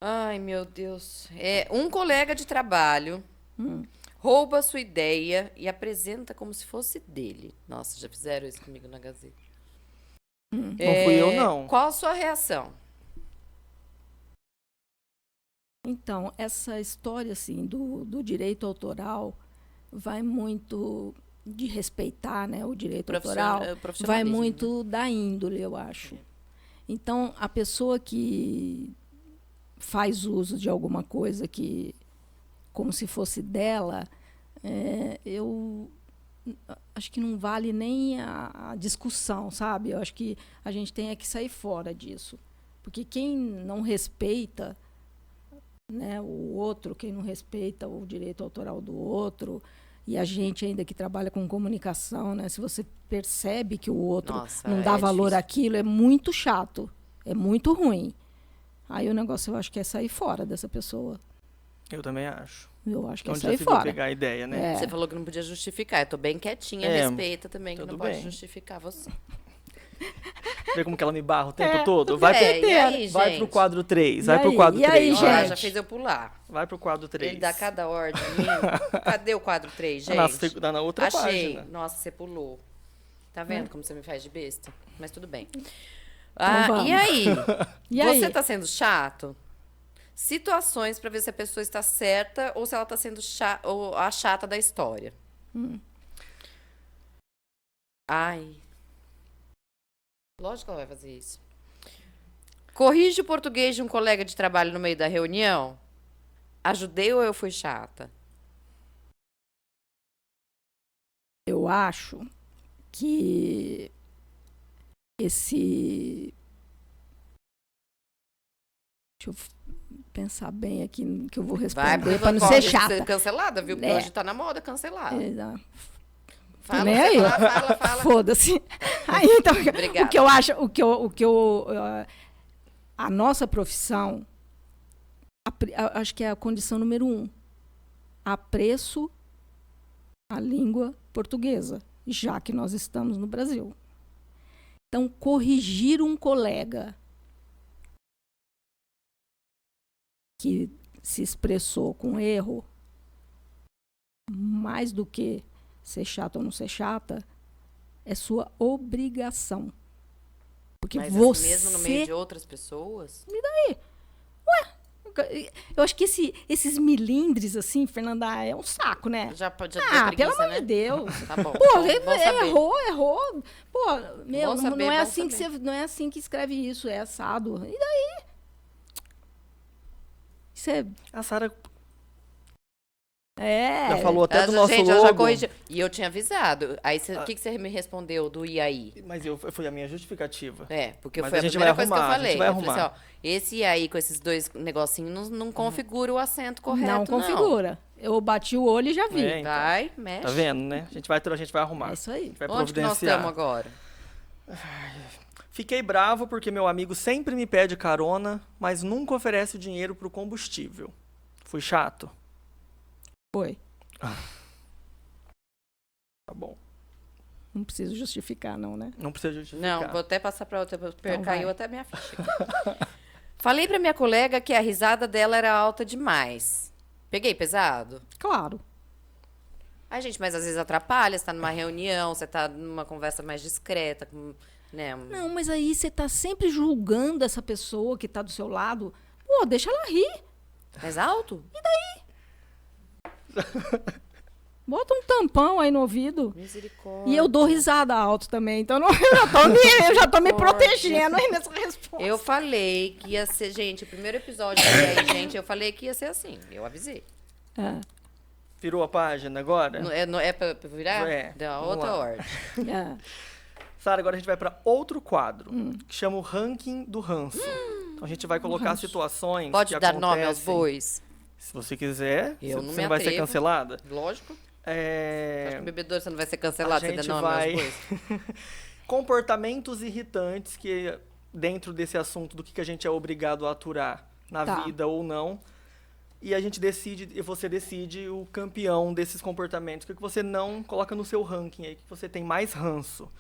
Ai, meu Deus. Um colega de trabalho rouba a sua ideia e apresenta como se fosse dele. Nossa, já fizeram isso comigo na Gazeta. Não fui eu, não. Qual a sua reação? Então, essa história, assim, do direito autoral vai muito de respeitar, né, o direito autoral, vai Profissionalismo, muito da índole, eu acho. Então, a pessoa que faz uso de alguma coisa que, como se fosse dela, eu acho que não vale nem a discussão, sabe? Eu acho que a gente tem que sair fora disso. Porque quem não respeita, né, o outro, quem não respeita o direito autoral do outro, e a gente ainda que trabalha com comunicação, né, se você percebe que o outro Nossa, não dá valor difícil. àquilo, é muito chato, é muito ruim. Aí o negócio eu acho que é sair fora dessa pessoa. Eu também acho. Eu acho que é Onde já sair se viu fora. pegar a ideia, né? É. Você falou que não podia justificar. Eu tô bem quietinha, É, respeita também, que tudo não pode bem. justificar você. Vê como que ela me barra o tempo todo? Vai, E aí, vai gente? pro quadro 3. E Vai pro aí? quadro E aí, 3. Olha, vai. já fez eu pular. Vai pro quadro 3. Ele dá cada ordem em mim. Cadê o quadro 3, Tá gente? na outra Achei. página. Nossa, você pulou. Tá vendo como você me faz de besta? Mas tudo bem. vamos. E aí? E Você aí? tá sendo chato? Situações pra ver se a pessoa está certa ou se ela tá sendo a chata da história. Ai. Lógico que ela vai fazer isso. Corrige o português de um colega de trabalho no meio da reunião? Ajudei ou eu fui chata? Eu acho que esse... Deixa eu pensar bem aqui no que eu vou responder para não ser chata. Cancelada, viu? Porque É. hoje tá na moda cancelada. Fala, nem aí. fala. Foda-se. Aí, então, Obrigada. o que eu acho, a nossa profissão, acho que é a condição número 1. Apreço a língua portuguesa, já que nós estamos no Brasil. Então, corrigir um colega que se expressou com erro, mais do que ser chata ou não ser chata, é sua obrigação. Porque Mas você... assim, mesmo no meio de outras pessoas? Eu acho que esses milindres, assim, Fernanda, é um saco, né? Já deu Pelo preguiça, amor né? de Deus. Tá bom. Pô, bom saber. errou. Pô, meu, Bom saber, não é bom assim que saber. você, não é assim que escreve isso, é assado. E daí? Isso A Sara é. já falou até do nosso Gente, logo. eu já corrigi. E eu tinha avisado. Aí, o que você me respondeu do e aí? Mas foi a minha justificativa. Porque Mas foi a a gente primeira vai coisa que eu arrumar, a falei. gente vai Eu falei arrumar. assim, ó, esse e aí com esses dois negocinhos não configura o acento correto, Não configura. Eu bati o olho e já vi. É, então. Vai, mexe. Tá vendo, né? A gente vai arrumar. É isso aí. A gente vai Onde que nós providenciar. estamos agora? Fiquei bravo porque meu amigo sempre me pede carona, mas nunca oferece dinheiro pro combustível. Fui chato? Foi. Tá bom. Não preciso justificar, não, né? Não precisa justificar. Não, vou até passar para outra. Então Caiu vai. até minha ficha. Falei para minha colega que a risada dela era alta demais. Peguei pesado? Claro. Ai, gente, mas às vezes atrapalha. Você tá numa reunião, você tá numa conversa mais discreta, né? Não, mas aí você tá sempre julgando essa pessoa que tá do seu lado. Pô, deixa ela rir. Mais alto? Bota um tampão aí no ouvido. Misericórdia. E eu dou risada alto também. Então eu já tô me protegendo aí nessa resposta. Eu falei que ia ser, gente, o primeiro episódio aí, gente, eu falei que ia ser assim. Eu avisei. É, Virou a página agora? É pra virar? É, Da vamos outra lá. ordem. é. Sara, agora a gente vai para outro quadro, que chama o ranking do ranço. Então a gente vai colocar situações Pode que dar nome aos acontecem. bois? Se você quiser, Eu não você me não vai ser atrevo. cancelada. Lógico. É... Acho que bebedouro você não vai ser A cancelado se der gente nome vai... aos bois. Comportamentos irritantes que, dentro desse assunto do que a gente é obrigado a aturar na Tá. vida ou não, e a gente decide, e você decide o campeão desses comportamentos, o que você não coloca no seu ranking aí, que você tem mais ranço.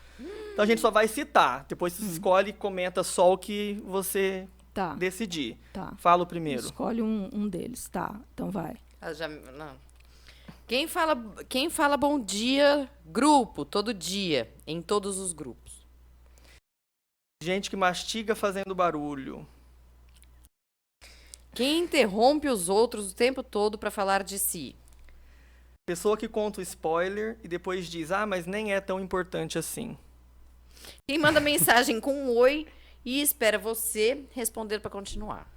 Então a gente só vai citar, depois você escolhe e comenta só o que você Tá, decidir. tá. Fala o primeiro. Escolhe um deles. Tá, então vai. Não. Quem fala bom dia, grupo, todo dia, em todos os grupos. Gente que mastiga fazendo barulho. Quem interrompe os outros o tempo todo para falar de si. Pessoa que conta o spoiler e depois diz, mas nem é tão importante assim. Quem manda mensagem com um oi e espera você responder para continuar.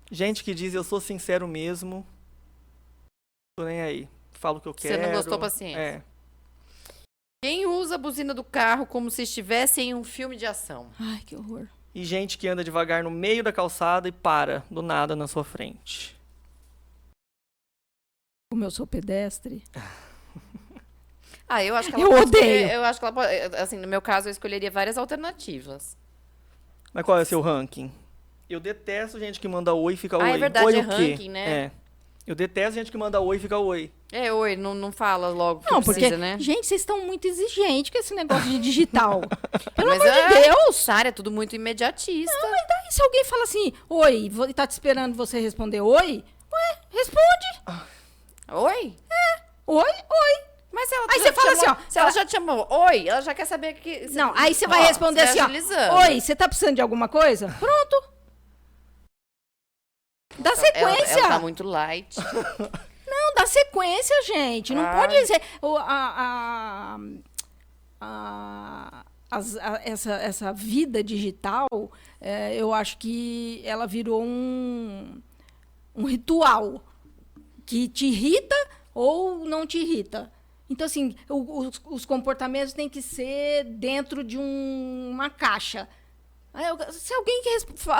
Gente que diz, eu sou sincero mesmo. Tô nem aí. Falo o que eu Você quero. não gostou, paciência. É. Quem usa a buzina do carro como se estivesse em um filme de ação. Ai, que horror. E gente que anda devagar no meio da calçada e para do nada na sua frente. Como eu sou pedestre. Eu acho que Eu pode odeio. escolher- eu acho que ela pode, assim, no meu caso, eu escolheria várias alternativas. Mas qual é o seu ranking? Eu detesto gente que manda oi e fica oi. É verdade, oi é o quê? ranking, né? É. Eu detesto gente que manda oi e fica oi. Oi, não fala logo que Não, precisa, porque, né? gente, vocês estão muito exigentes com esse negócio de digital. Pelo Mas amor de Deus! Sara, é tudo muito imediatista. Daí, se alguém fala assim, oi, tá te esperando você responder oi, ué, responde. Oi? Oi. Mas se ela Aí já você te fala chamou- assim, ó, se ela já te chamou oi, ela já quer saber que... Não, aí você vai responder você assim, vai ó. agilizando. Oi, você tá precisando de alguma coisa? Pronto. Dá sequência. Ela tá muito light. Não, dá sequência, gente. Não pode dizer. Essa vida digital, eu acho que ela virou um ritual que te irrita ou não te irrita. Então, assim, os comportamentos têm que ser dentro de uma caixa. Se alguém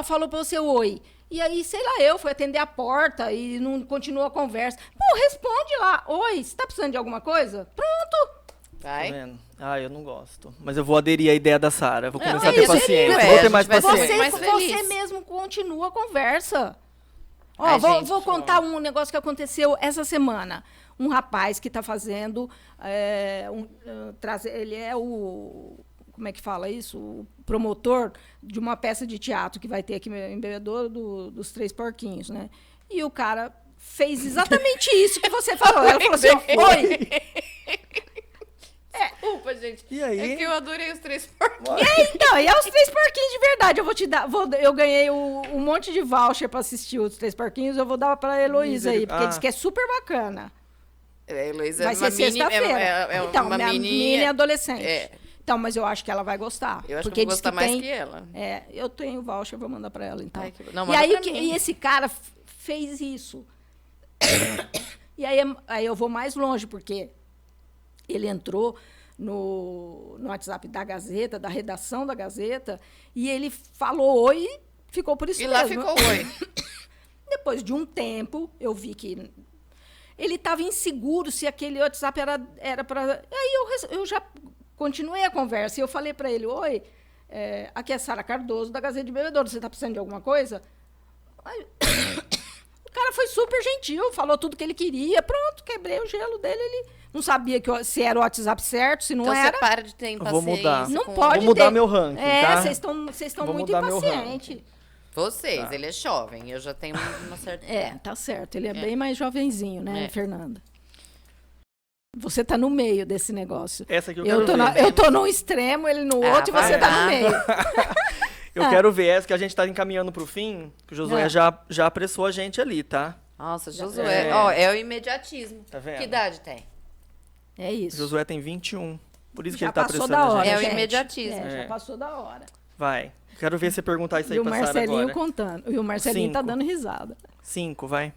falou para você oi, e aí, sei lá, eu fui atender a porta e não continuou a conversa. Pô, responde lá. Oi, você tá precisando de alguma coisa? Pronto. Tá Vai. vendo? Eu não gosto. Mas eu vou aderir à ideia da Sara. Vou Não, começar a é ter isso, paciência. é, Vou a ter mais gente vai ser paciência. mais feliz. Você mesmo continua a conversa. Ó, Ai, gente, vou contar um negócio que aconteceu essa semana. Um rapaz que está fazendo... ele é o como é que fala isso? O promotor de uma peça de teatro que vai ter aqui em Bebedouro dos Três Porquinhos, né? E o cara fez exatamente isso que você falou. Ela falou assim, oi! Desculpa, gente. E aí? É que eu adorei os Três Porquinhos. E é os Três Porquinhos de verdade. Eu vou te dar. Eu ganhei um monte de voucher para assistir os Três Porquinhos. Eu vou dar para a Heloísa aí, porque diz que é super bacana. A Heloísa Vai é uma ser mini... sexta-feira. Então, minha mini adolescente. É. Então, mas eu acho que ela vai gostar. Eu acho porque que eu vou diz gostar mais tem, que ela. Eu tenho voucher, vou mandar para ela, então. Ai, não, e manda aí pra mim. e esse cara fez isso. E aí eu vou mais longe, porque ele entrou no WhatsApp da Gazeta, da redação da Gazeta, e ele falou oi e ficou por isso E mesmo. lá ficou oi. Depois de um tempo, eu vi que ele estava inseguro se aquele WhatsApp era para... Aí eu já continuei a conversa e eu falei para ele, oi, aqui é Sara Cardoso, da Gazeta de Bebedouro, você está precisando de alguma coisa? Aí, o cara foi super gentil, falou tudo que ele queria, pronto, quebrei o gelo dele, ele não sabia se era o WhatsApp certo, se não Então era. você para de ter impaciência. Vou mudar. Não com- pode Vou mudar ter. meu ranking, tá? Vocês estão Vou muito mudar meu impacientes. Vocês, Tá. ele é jovem, eu já tenho uma certa... Tá certo, ele é bem mais jovenzinho, né, É. Fernanda? Você tá no meio desse negócio. Essa aqui eu quero ver. Eu tô num extremo, ele no outro, e vai você tá lá. no meio. Eu quero ver essa que a gente tá encaminhando pro fim, que o Josué já apressou a gente ali, tá? Nossa, Josué. É. Ó, é o imediatismo. Tá vendo? Que idade tem? É O isso. Josué tem 21. Por isso que Já ele tá passou apressando da a hora, gente. É o gente. imediatismo. Já É. passou da hora. Vai. Quero ver você perguntar isso aí E o pra Sara Marcelinho agora. contando. E o Marcelinho tá 5. dando risada. 5, vai.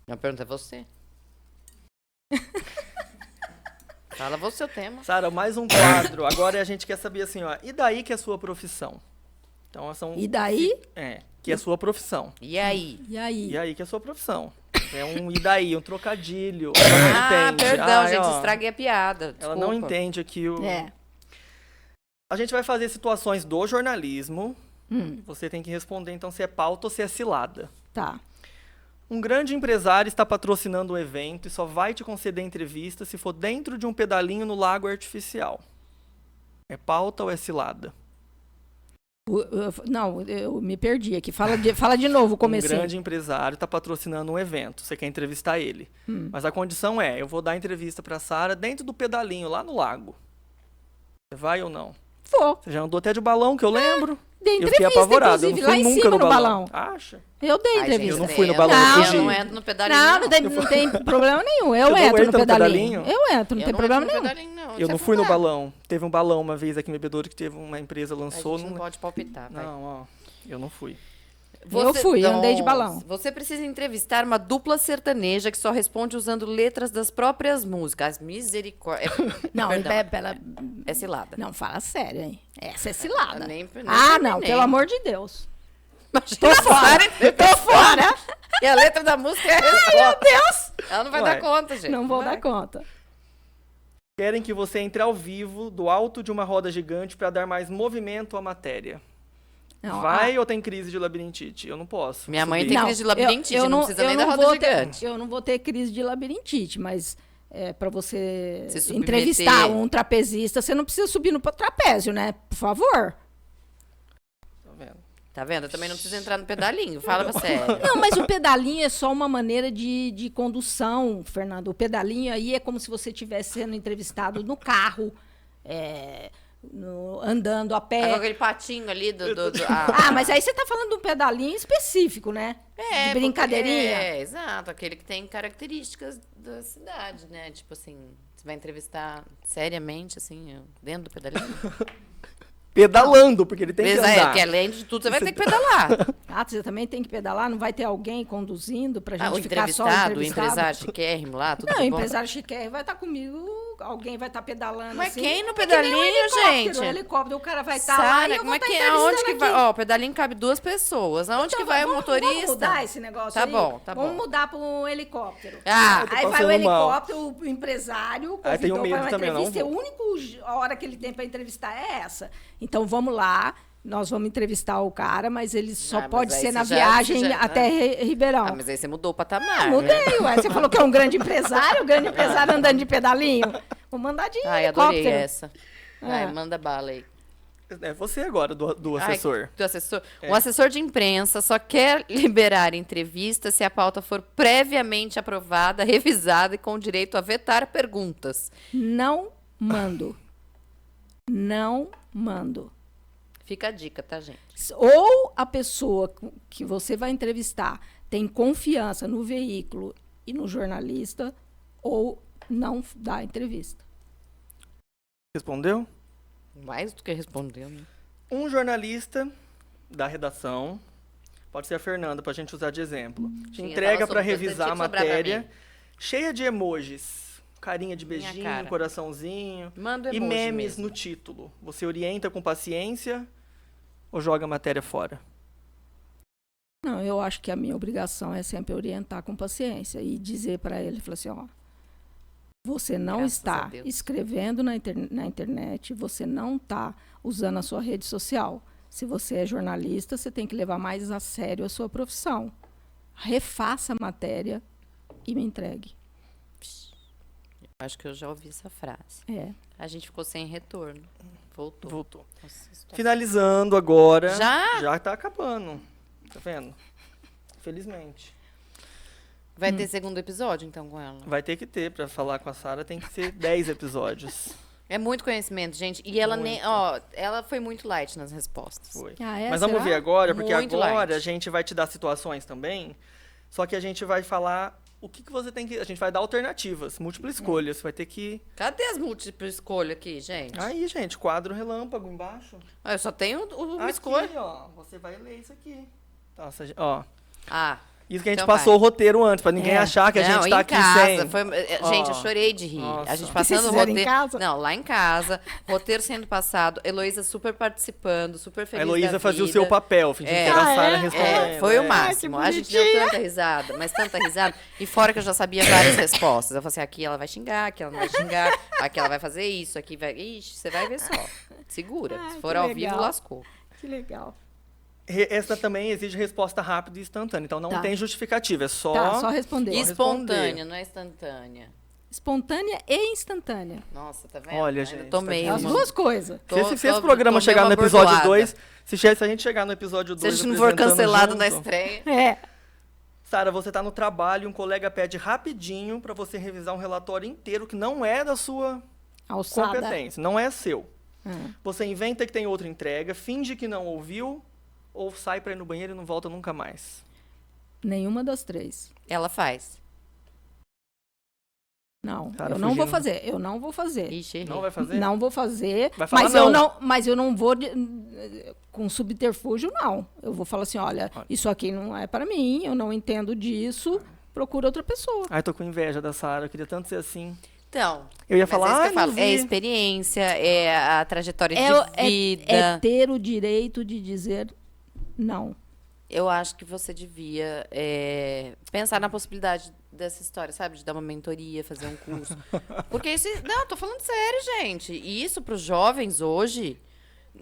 A pergunta é você. Fala você o tema. Sara, mais um quadro. Agora a gente quer saber assim, ó. E daí que é a sua profissão? Então, são... E daí? Que é a sua profissão. E aí? E aí? E aí que é a sua profissão. É um e daí, um trocadilho. Ela não Ah, entende. perdão, Ai, gente, ó, estraguei a piada. Ela Desculpa. não entende aqui o... É. A gente vai fazer situações do jornalismo. Você tem que responder, então, se é pauta ou se é cilada. Tá. Um grande empresário está patrocinando um evento e só vai te conceder entrevista se for dentro de um pedalinho no lago artificial. É pauta ou é cilada? Não, eu me perdi aqui. Fala de novo o Um comecinho. grande empresário está patrocinando um evento. Você quer entrevistar ele. Mas a condição é, eu vou dar entrevista para a Sara dentro do pedalinho, lá no lago. Você vai ou não? Vou. Você já andou até de balão, que eu lembro. Dei Eu fiquei entrevista, apavorado. Eu não inclusive, fui lá em nunca cima no no balão. balão. Acha? Eu dei Ai, gente, entrevista. Eu não fui no credo. balão, eu Eu fugi. não entro no pedalinho, Não tem problema nenhum. Eu Você não entro entra no no pedalinho. pedalinho? Eu entro, não Eu tem não problema entro no nenhum. pedalinho, não. Eu não Isso é fui no afundar. balão. Teve um balão uma vez aqui em Bebedouro que teve uma empresa A lançou. gente não pode palpitar, vai. Não, ó. Eu não fui. Eu fui, eu andei de balão. Você precisa entrevistar uma dupla sertaneja que só responde usando letras das próprias músicas. Misericórdia. Não, Perdão, é cilada. não, fala sério, hein? Essa é cilada. Nem não, terminei. pelo amor de Deus. Tô fora, tô fora. E a letra da música é a Meu resposta. Deus! Ela não vai Ué. dar conta, gente. Não vou Vai. dar conta. Querem que você entre ao vivo do alto de uma roda gigante para dar mais movimento à matéria. Não, Vai ou tem crise de labirintite? Eu não posso. Minha mãe subir. tem crise de labirintite, não precisa nem da roda gigante. Eu não vou ter crise de labirintite, mas para você Se submeter. entrevistar um trapezista, você não precisa subir no trapézio, né? Por favor. Tá vendo? Tá vendo? Eu também não preciso entrar no pedalinho. Fala pra sério. Não, mas o pedalinho é só uma maneira de condução, Fernando. O pedalinho aí é como se você estivesse sendo entrevistado no carro, andando a Tá com pé. aquele patinho ali Mas aí você tá falando de um pedalinho específico, né? De brincadeirinha. Exato. Aquele que tem características da cidade, né? Tipo assim, você vai entrevistar seriamente, assim, dentro do pedalinho. Pedalando, porque ele tem que Exato, andar. que além de tudo, você vai ter que pedalar. Você também tem que pedalar, não vai ter alguém conduzindo pra gente O ficar só entrevistado, o entrevistado. empresário chiquérrimo lá, tudo Não, o de bom. empresário chiquérrimo vai estar comigo, alguém vai estar pedalando Mas assim. quem no É que nem pedalinho, um helicóptero, gente? um helicóptero, o cara vai estar lá e Sara, eu como vou é estar que aonde que vai? aqui. Ó, o pedalinho cabe 2 pessoas. Aonde que vai o motorista? Vamos mudar esse negócio Tá aí? bom, tá Vamos bom. mudar para um helicóptero. Ah, Aí vai o passando mal. helicóptero, o empresário Aí tem o convidou medo para uma também, não entrevista. E vou. a hora que ele tem para entrevistar é essa. Então vamos lá, nós vamos entrevistar o cara, mas ele só mas pode aí ser você na já- viagem você já- até Ribeirão. Ah, mas aí você mudou o patamar. né? Mudei, ué. Você falou que é um grande empresário andando de pedalinho. Vou mandar de Ai, adorei helicóptero. essa. Vai, manda bala aí. É você agora, do assessor. Do assessor. É. Um assessor de imprensa só quer liberar entrevista se a pauta for previamente aprovada, revisada e com direito a vetar perguntas. Não mando. Não mando. Fica a dica, tá, gente? Ou a pessoa que você vai entrevistar tem confiança no veículo e no jornalista, ou não dá entrevista. Respondeu? Mais do que respondeu, né? Um jornalista da redação, pode ser a Fernanda, pra gente usar de exemplo, te Tinha, entrega tava para sobrando, revisar a tinha que sobrar pra matéria, mim. cheia de emojis, carinha de Minha beijinho, cara. coraçãozinho, Manda e emoji memes mesmo. no título. Você orienta com paciência ou joga a matéria fora? Não, eu acho que a minha obrigação é sempre orientar com paciência e dizer para ele, falar assim, ó, você não Graças a está Deus. escrevendo na internet, você não está usando a sua rede social. Se você é jornalista, você tem que levar mais a sério a sua profissão. Refaça a matéria e me entregue. Acho que eu já ouvi essa frase. É. A gente ficou sem retorno. Voltou. Voltou. Nossa, situação. Finalizando agora. Já? Já tá acabando. Tá vendo? Felizmente. Vai ter segundo episódio, então, com ela? Vai ter que ter, pra falar com a Sara tem que ser 10 episódios. É muito conhecimento, gente. E ela nem... Muito. Ó, ela foi muito light nas respostas. Foi. Ah, é? Mas vamos Será? ver agora, porque Muito agora light. a gente vai te dar situações também, só que a gente vai falar o que você tem que... A gente vai dar alternativas, múltipla escolha. Você vai ter que... Cadê as múltiplas escolhas aqui, gente? Aí, gente, quadro relâmpago embaixo. Ah, eu só tenho uma Aqui, escolha. ó, você vai ler isso aqui. Nossa, ó. Ah, Isso que a gente Então passou vai. o roteiro antes, pra ninguém É. achar que a não, gente tá em aqui casa. sem... Gente, eu Ó. chorei de rir. Nossa. A gente Vocês passando o fizeram em roteiro. casa? Não, lá em casa. Roteiro sendo passado. Heloísa super participando, super A feliz. Heloísa da fazia o vida. seu papel, fingindo É. que era a Ah, Sara é? respondendo. Foi o é. máximo. que A gente deu bonitinha. tanta risada, mas tanta risada. E fora que eu já sabia várias respostas. Eu falei assim, aqui ela vai xingar, aqui ela não vai xingar, aqui ela vai fazer isso, aqui vai... Ixi, você vai ver só. Segura. Ai, Se for que ao legal. vivo, lascou. Que legal. Essa também exige resposta rápida e instantânea, então não Tá. tem justificativa, é só... Tá, só responder. Isso. Espontânea, não é instantânea. Espontânea e instantânea. Nossa, tá vendo? Olha, Ainda gente, tomei tá As uma... duas coisas. Se esse programa tomei chegar no uma episódio bordoada. 2, se a gente chegar no episódio 2 Se a gente não for cancelado na estreia. É. Sara, você tá no trabalho, um colega pede rapidinho pra você revisar um relatório inteiro que não é da sua Alçada. competência, não é seu. Ah. Você inventa que tem outra entrega, finge que não ouviu, ou sai pra ir no banheiro e não volta nunca mais. Nenhuma das três. Ela faz. Não, Cara, eu não vou fugindo. fazer. Eu não vou fazer. Ixi, errei. Não vai fazer? Não vou fazer. Vai falar mas, não. mas eu não vou com subterfúgio, não. Eu vou falar assim, olha, isso aqui não é para mim, eu não entendo disso, procura outra pessoa. Ai, tô com inveja da Sara, eu queria tanto ser assim. Então, Eu ia mas falar, é isso que ah, eu falo. não vi. É experiência, é a trajetória de vida. É ter o direito de dizer não. Eu acho que você devia pensar na possibilidade dessa história, sabe? De dar uma mentoria, fazer um curso. Porque isso... Não, tô falando sério, gente. E isso pros jovens hoje...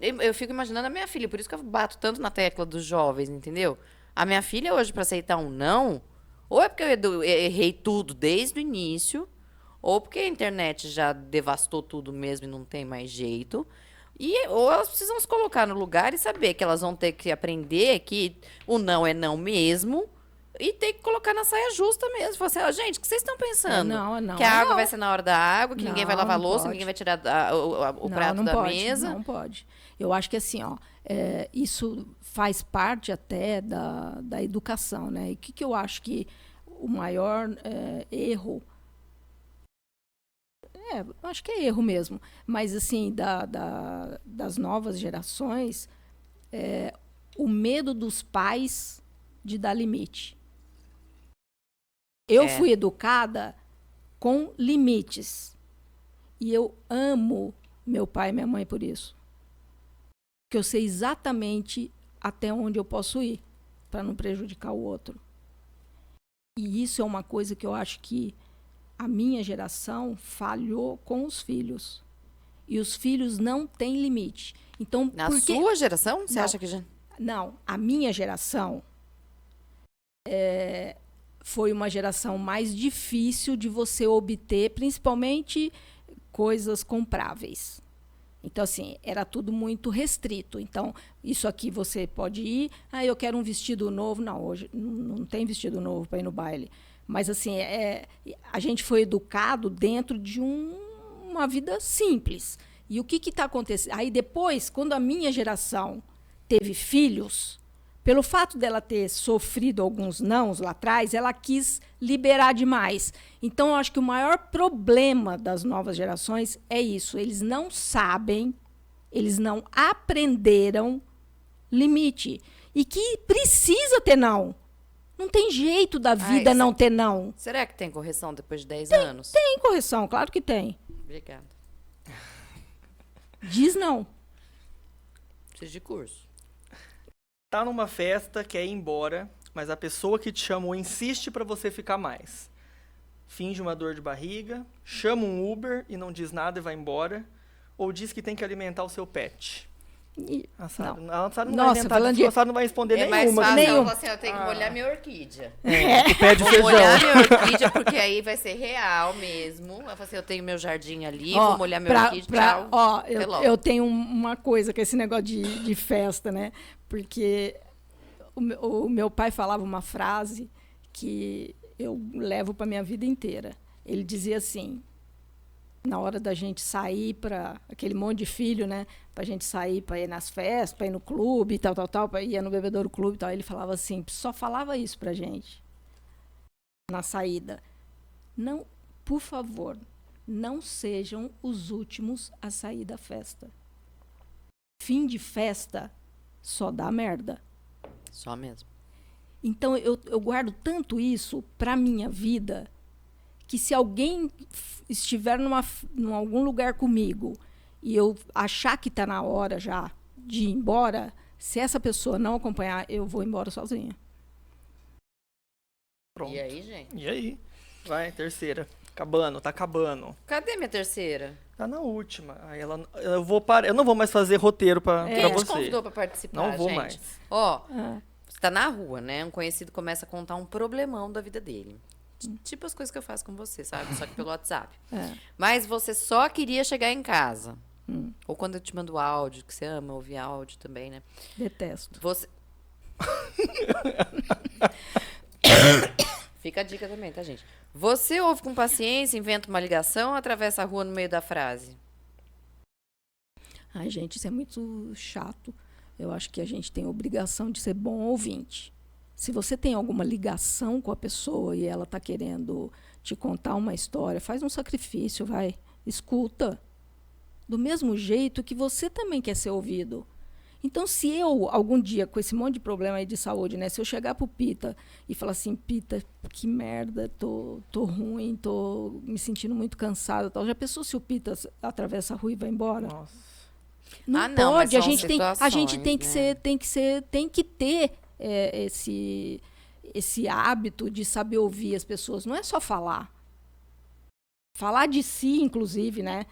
Eu fico imaginando a minha filha, por isso que eu bato tanto na tecla dos jovens, entendeu? A minha filha hoje, pra aceitar um não, ou é porque eu errei tudo desde o início, ou porque a internet já devastou tudo mesmo e não tem mais jeito... ou elas precisam se colocar no lugar e saber que elas vão ter que aprender que o não é não mesmo e ter que colocar na saia justa mesmo. Falar assim, ó, gente, o que vocês estão pensando? Não, que a água não. vai ser na hora da água, que ninguém vai Não, lavar a não louça, pode. ninguém vai tirar o Não, prato não da pode, mesa. Não pode. Eu acho que assim, ó, isso faz parte até da educação, né? E o que eu acho que o maior erro... eu acho que é erro mesmo. Mas, assim, das novas gerações, o medo dos pais de dar limite. Eu fui educada com limites. E eu amo meu pai e minha mãe por isso. Porque eu sei exatamente até onde eu posso ir para não prejudicar o outro. E isso é uma coisa que eu acho que a minha geração falhou com os filhos. E os filhos não têm limite. Então, Na por que... sua geração, você Não. acha que já... Não, a minha geração foi uma geração mais difícil de você obter, principalmente coisas compráveis. Então, assim, era tudo muito restrito. Então, isso aqui você pode ir. Ah, eu quero um vestido novo. Não, hoje não tem vestido novo para ir no baile. Mas, assim, a gente foi educado dentro de uma vida simples. E o que está acontecendo? Aí, depois, quando a minha geração teve filhos, pelo fato dela ter sofrido alguns nãos lá atrás, ela quis liberar demais. Então, eu acho que o maior problema das novas gerações é isso. Eles não sabem, eles não aprenderam limite. E que precisa ter não. Não tem jeito da vida não ter não. Será que tem correção depois de 10 anos? Tem correção, claro que tem. Obrigada. Diz não. Preciso de curso. Tá numa festa, quer ir embora, mas a pessoa que te chamou insiste para você ficar mais. Finge uma dor de barriga, chama um Uber e não diz nada e vai embora, ou diz que tem que alimentar o seu pet. A Sara não vai responder mais nenhuma. fácil ela falar assim, eu tenho que molhar minha orquídea. Tu pede Vou feijão. molhar minha orquídea, porque aí vai ser real mesmo. Ela fala assim, eu tenho meu jardim ali, vou molhar minha orquídea, tchau. Eu tenho uma coisa com esse negócio de festa, né? Porque o meu pai falava uma frase que eu levo para minha vida inteira. Ele dizia assim, na hora da gente sair para aquele monte de filho, né? Para a gente sair para ir nas festas, para ir no clube, tal, para ir no bebedouro clube, tal. Ele falava assim, só falava isso para gente na saída. Não, por favor, não sejam os últimos a sair da festa. Fim de festa só dá merda. Só mesmo. Então, eu guardo tanto isso para minha vida, que se alguém estiver em algum lugar comigo e eu achar que está na hora já de ir embora, se essa pessoa não acompanhar, eu vou embora sozinha. Pronto. E aí, gente? E aí? Vai, terceira. Tá acabando. Cadê minha terceira? Tá na última. Aí eu não vou mais fazer roteiro pra Quem te você. convidou pra participar, Não vou gente? mais. Ó, você tá na rua, né? Um conhecido começa a contar um problemão da vida dele. Tipo as coisas que eu faço com você, sabe? Só que pelo WhatsApp. Mas você só queria chegar em casa. Ou quando eu te mando áudio, que você ama ouvir áudio também, né? Detesto. Você... Fica a dica também, tá, gente? Você ouve com paciência, inventa uma ligação ou atravessa a rua no meio da frase? Ai, gente, isso é muito chato. Eu acho que a gente tem a obrigação de ser bom ouvinte. Se você tem alguma ligação com a pessoa e ela está querendo te contar uma história, faz um sacrifício, vai. Escuta. Do mesmo jeito que você também quer ser ouvido. Então, se eu, algum dia, com esse monte de problema aí de saúde, né? Se eu chegar pro Pita e falar assim, Pita, que merda, tô ruim, tô me sentindo muito cansada, tal. Já pensou se o Pita atravessa a rua e vai embora? Nossa. Não mas pode, a são gente tem que situações, tem que ter esse hábito de saber ouvir as pessoas. Não é só falar. Falar de si, inclusive, né?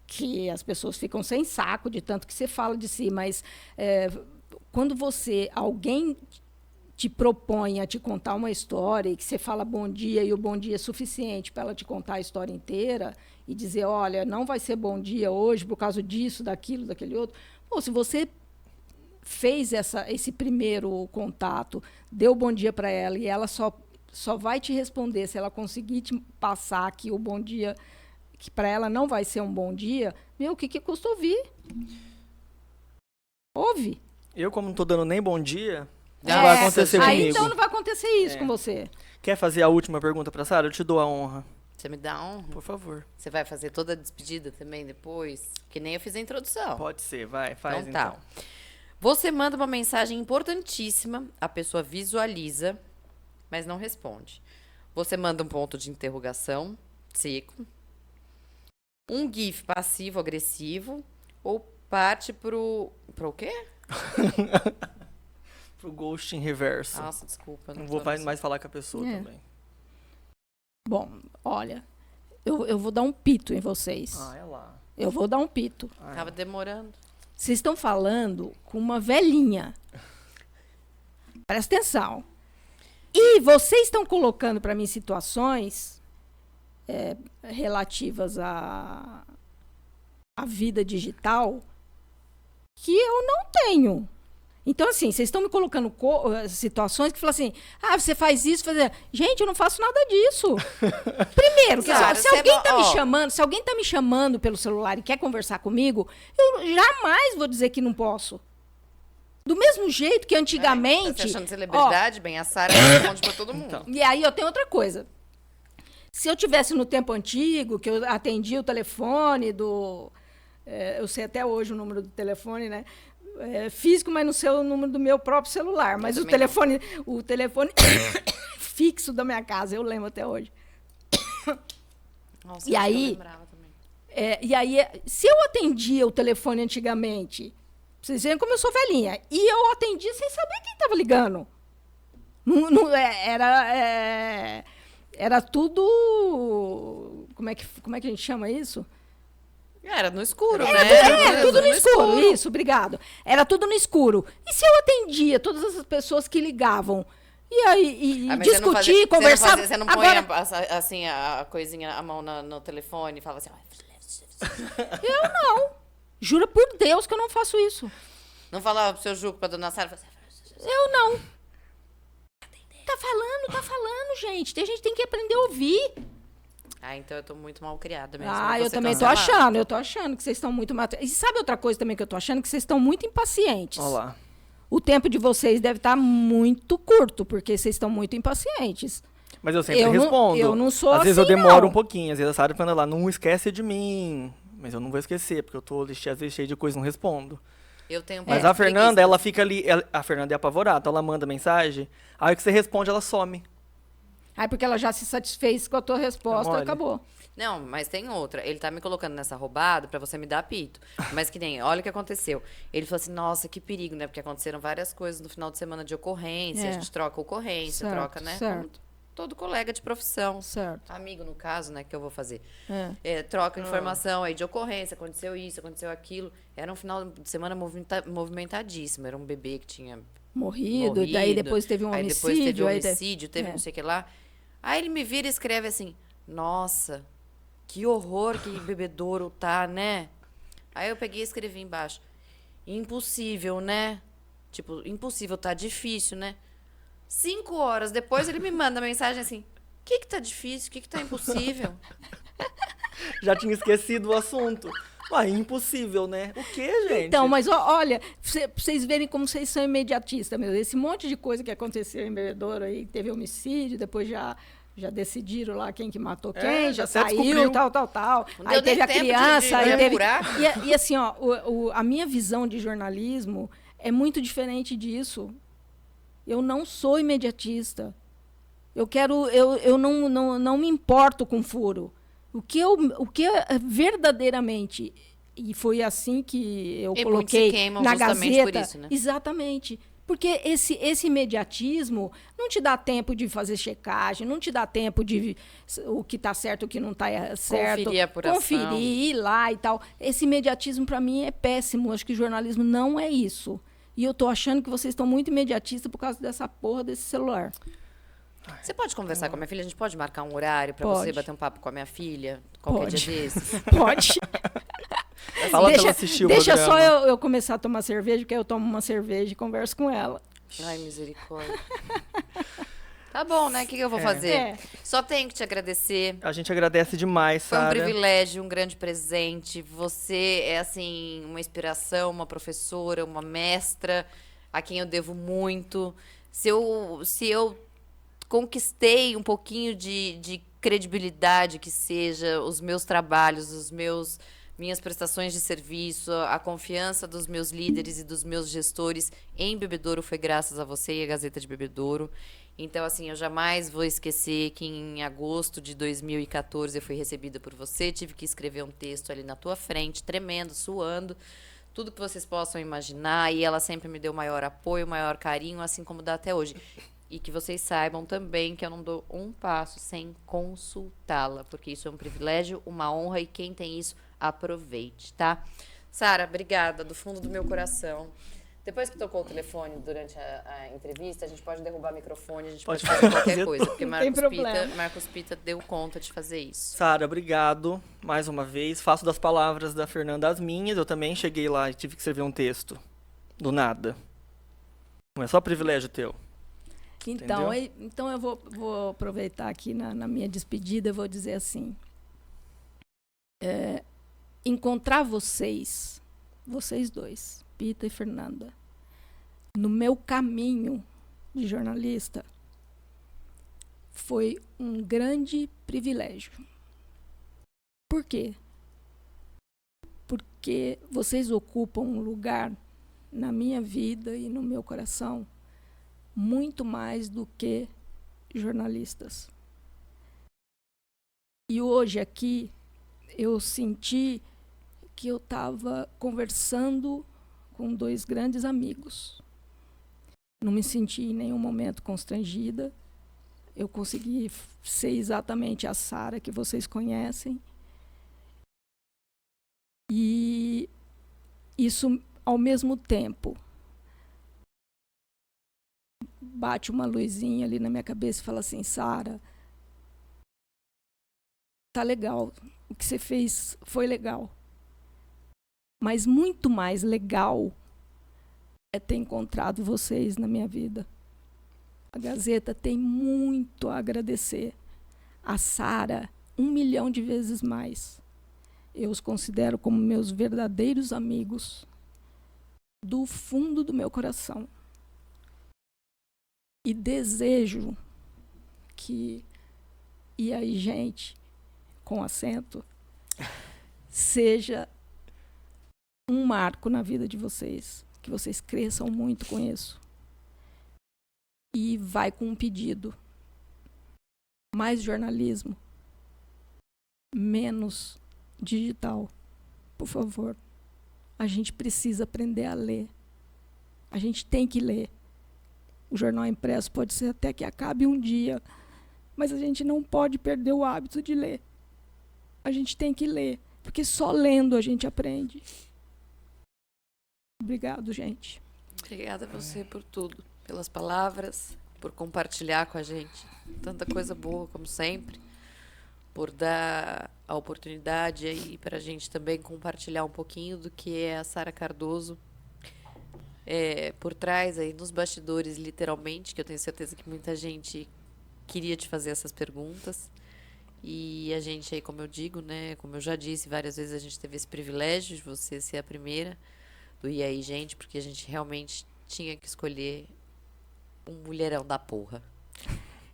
Que as pessoas ficam sem saco de tanto que você fala de si, mas quando alguém te propõe a te contar uma história e que você fala bom dia e o bom dia é suficiente para ela te contar a história inteira e dizer, olha, não vai ser bom dia hoje por causa disso, daquilo, daquele outro. Pô, se você fez esse primeiro contato, deu bom dia para ela e ela só vai te responder se ela conseguir te passar aqui o bom dia, que para ela não vai ser um bom dia, o que custa ouvir? Ouve. Eu, como não tô dando nem bom dia, não vai acontecer comigo. Aí então não vai acontecer isso com você. Quer fazer a última pergunta pra Sara? Eu te dou a honra. Você me dá honra? Por favor. Você vai fazer toda a despedida também depois? Que nem eu fiz a introdução. Pode ser, vai, faz Então tá. Você manda uma mensagem importantíssima, a pessoa visualiza, mas não responde. Você manda um ponto de interrogação, seco. Um GIF passivo-agressivo ou parte pro quê? Pro ghosting reverso. Nossa, desculpa. Não vou mais falar com a pessoa também. Bom, olha, eu vou dar um pito em vocês. É lá. Eu vou dar um pito. Tava demorando. Vocês estão falando com uma velhinha. Presta atenção. E vocês estão colocando para mim situações relativas a a vida digital que eu não tenho. Então, assim, vocês estão me colocando situações que falam assim, você faz isso, Gente, eu não faço nada disso. Primeiro, Cara, se alguém está me chamando, se alguém está me chamando pelo celular e quer conversar comigo, eu jamais vou dizer que não posso. Do mesmo jeito que antigamente... Tá se achando celebridade? Bem, a Sara responde pra todo mundo. Então. E aí eu tenho outra coisa. Se eu tivesse no tempo antigo, que eu atendia o telefone do... eu sei até hoje o número do telefone, né? Físico, mas não sei o número do meu próprio celular. Mas o telefone fixo da minha casa, eu lembro até hoje. Nossa, e aí, se eu atendia o telefone antigamente, vocês veem como eu sou velhinha, e eu atendia sem saber quem estava ligando. Era tudo... Como é que a gente chama isso? Era no escuro, né? Tudo no escuro. Isso, obrigado. Era tudo no escuro. E se eu atendia todas essas pessoas que ligavam? E aí, discutir, conversar... Você não põe assim, a coisinha, a mão no telefone e fala assim... Eu não. Juro por Deus que eu não faço isso. Não fala pro seu Juco, pra dona Sara? Eu não. Tá falando, gente. A gente tem que aprender a ouvir. Então eu tô muito mal criada mesmo. Eu também tô achando. Eu tô achando que vocês estão muito... E sabe outra coisa também que eu tô achando? Que vocês estão muito impacientes. Olha lá. O tempo de vocês deve estar muito curto, porque vocês estão muito impacientes. Mas eu sempre respondo. Eu não sou assim, às vezes eu demoro um pouquinho. Às vezes a Sara fala lá, não esquece de mim. Mas eu não vou esquecer, porque eu tô às vezes cheio de coisa e não respondo. Eu tenho Mas a Fernanda, ela fica ali... A Fernanda é apavorada. Então ela manda mensagem. Aí que você responde, ela some. Porque ela já se satisfez com a tua resposta e acabou. Não, mas tem outra. Ele tá me colocando nessa roubada pra você me dar apito. Mas que nem, olha o que aconteceu. Ele falou assim, nossa, que perigo, né? Porque aconteceram várias coisas no final de semana de ocorrência. A gente troca ocorrência, troca, né? Certo. Todo colega de profissão. Certo. Amigo, no caso, né? Que eu vou fazer. Troca informação aí de ocorrência. Aconteceu isso, aconteceu aquilo. Era um final de semana movimentadíssimo. Era um bebê que tinha morrido. Daí depois teve um homicídio. Aí depois teve homicídio, teve não sei o que lá. Aí ele me vira e escreve assim, nossa, que horror que bebedouro tá, né? Aí eu peguei e escrevi embaixo, impossível, né? Tipo, impossível, tá difícil, né? 5 horas depois ele me manda mensagem assim, o que tá difícil, o que tá impossível? Já tinha esquecido o assunto. Impossível, né? O quê, gente? Então, mas olha, pra vocês verem como vocês são imediatistas mesmo. Esse monte de coisa que aconteceu em Bebedouro aí, teve homicídio, depois já decidiram lá quem que matou quem, já saiu, tal. Aí teve a criança, aí teve... E assim, a minha visão de jornalismo é muito diferente disso. Eu não sou imediatista. Eu não me importo com furo. O que verdadeiramente, e foi assim que eu coloquei na Gazeta, por isso, né? Exatamente, porque esse imediatismo não te dá tempo de fazer checagem, não te dá tempo de o que está certo, o que não está certo, conferir, ir lá e tal. Esse imediatismo para mim é péssimo. Acho que o jornalismo não é isso. E eu estou achando que vocês estão muito imediatistas por causa dessa porra desse celular. Você pode conversar com a minha filha? A gente pode marcar um horário pra você bater um papo com a minha filha? Qualquer dia desses? Pode. Fala pra ela assistir o programa. Deixa só eu começar a tomar cerveja, porque eu tomo uma cerveja e converso com ela. Ai, misericórdia. Tá bom, né? O que eu vou fazer? Só tenho que te agradecer. A gente agradece demais, Sara. Foi um privilégio, um grande presente. Você é, assim, uma inspiração, uma professora, uma mestra, a quem eu devo muito. Se eu conquistei um pouquinho de credibilidade, que seja os meus trabalhos, minhas prestações de serviço, a confiança dos meus líderes e dos meus gestores em Bebedouro foi graças a você e a Gazeta de Bebedouro. Então, assim, eu jamais vou esquecer que em agosto de 2014 eu fui recebida por você, tive que escrever um texto ali na tua frente, tremendo, suando, tudo que vocês possam imaginar, e ela sempre me deu maior apoio, maior carinho, assim como dá até hoje. E que vocês saibam também que eu não dou um passo sem consultá-la, porque isso é um privilégio, uma honra, e quem tem isso, aproveite, tá? Sara, obrigada, do fundo do meu coração. Depois que tocou o telefone durante a entrevista, a gente pode derrubar o microfone, a gente Pode pode fazer fazer qualquer coisa. Porque Não tem problema. Marcos Pita deu conta de fazer isso. Sara, obrigado mais uma vez. Faço das palavras da Fernanda as minhas. Eu também cheguei lá e tive que escrever um texto. Do nada. Não é só privilégio teu. Então eu vou aproveitar aqui na minha despedida, eu vou dizer assim. Encontrar vocês dois, Pita e Fernanda, no meu caminho de jornalista, foi um grande privilégio. Por quê? Porque vocês ocupam um lugar na minha vida e no meu coração muito mais do que jornalistas. E hoje aqui eu senti que eu estava conversando com dois grandes amigos. Não me senti em nenhum momento constrangida. Eu consegui ser exatamente a Sara que vocês conhecem. E isso, ao mesmo tempo, bate uma luzinha ali na minha cabeça e fala assim, Sara, tá legal, o que você fez foi legal. Mas muito mais legal é ter encontrado vocês na minha vida. A Gazeta tem muito a agradecer. A Sara, 1 milhão de vezes mais. Eu os considero como meus verdadeiros amigos do fundo do meu coração. E desejo que, e aí, gente, com acento, seja um marco na vida de vocês, que vocês cresçam muito com isso. E vai com um pedido. Mais jornalismo, menos digital, por favor. A gente precisa aprender a ler. A gente tem que ler. O jornal impresso pode ser até que acabe um dia, mas a gente não pode perder o hábito de ler. A gente tem que ler, porque só lendo a gente aprende. Obrigado, gente. Obrigada a você por tudo, pelas palavras, por compartilhar com a gente tanta coisa boa, como sempre, por dar a oportunidade aí para a gente também compartilhar um pouquinho do que é a Sara Cardoso por trás, aí nos bastidores, literalmente, que eu tenho certeza que muita gente queria te fazer essas perguntas. E a gente aí, como eu digo, né, como eu já disse várias vezes, a gente teve esse privilégio de você ser a primeira do E aí, gente, porque a gente realmente tinha que escolher um mulherão da porra.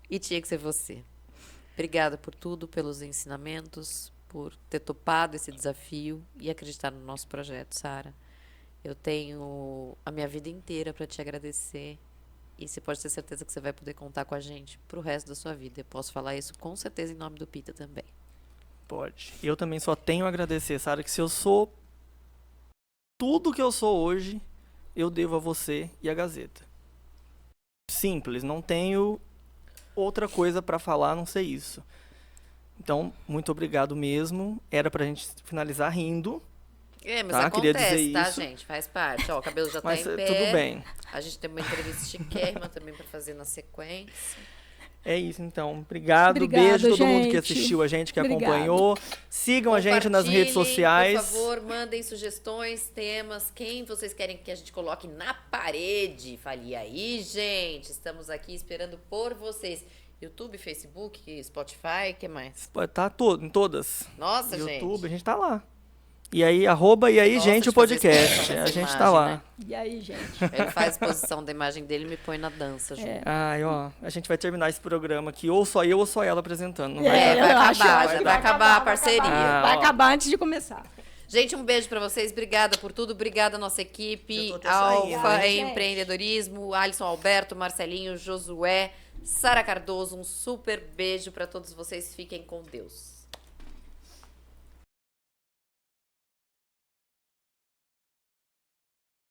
E tinha que ser você. Obrigada por tudo, pelos ensinamentos, por ter topado esse desafio e acreditar no nosso projeto, Sara. Eu tenho a minha vida inteira para te agradecer. E você pode ter certeza que você vai poder contar com a gente pro resto da sua vida. Eu posso falar isso com certeza em nome do Pita também. Pode. Eu também só tenho a agradecer, Sara, que se eu sou tudo que eu sou hoje, eu devo a você e a Gazeta. Simples, não tenho outra coisa para falar, a não ser isso. Então, muito obrigado mesmo. Era pra gente finalizar rindo. Mas tá? Queria acontece, dizer tá, isso. gente? Faz parte. Ó, o cabelo já tá Mas em pé. tudo bem. A gente tem uma entrevista chiquérrima também para fazer na sequência. É isso, então. Obrigado. Obrigado, Beijo a todo mundo que gente. assistiu a gente, que Obrigado. acompanhou. Sigam a gente nas redes sociais. Por favor, mandem sugestões, temas, quem vocês querem que a gente coloque na parede. Fale aí, gente. Estamos aqui esperando por vocês. YouTube, Facebook, Spotify, o que mais? Tá em todas. Nossa, YouTube, gente. a gente tá lá. E aí, @e aí, Gosta gente, de o fazer podcast. exposição A dessa gente tá imagem, lá. né? E aí, gente? Ele faz exposição da imagem dele e me põe na dança, gente. Ai, ó, a gente vai terminar esse programa aqui, ou só eu ou só ela apresentando. Não É, vai eu vai acho acabar, que vai acabar a parceria. Vai ó. acabar antes de começar. Gente, um beijo pra vocês. Obrigada por tudo. Obrigada à nossa equipe. Eu tô até saindo. Alfa Gente. Empreendedorismo, Alisson Alberto, Marcelinho, Josué, Sara Cardoso. Um super beijo pra todos vocês. Fiquem com Deus.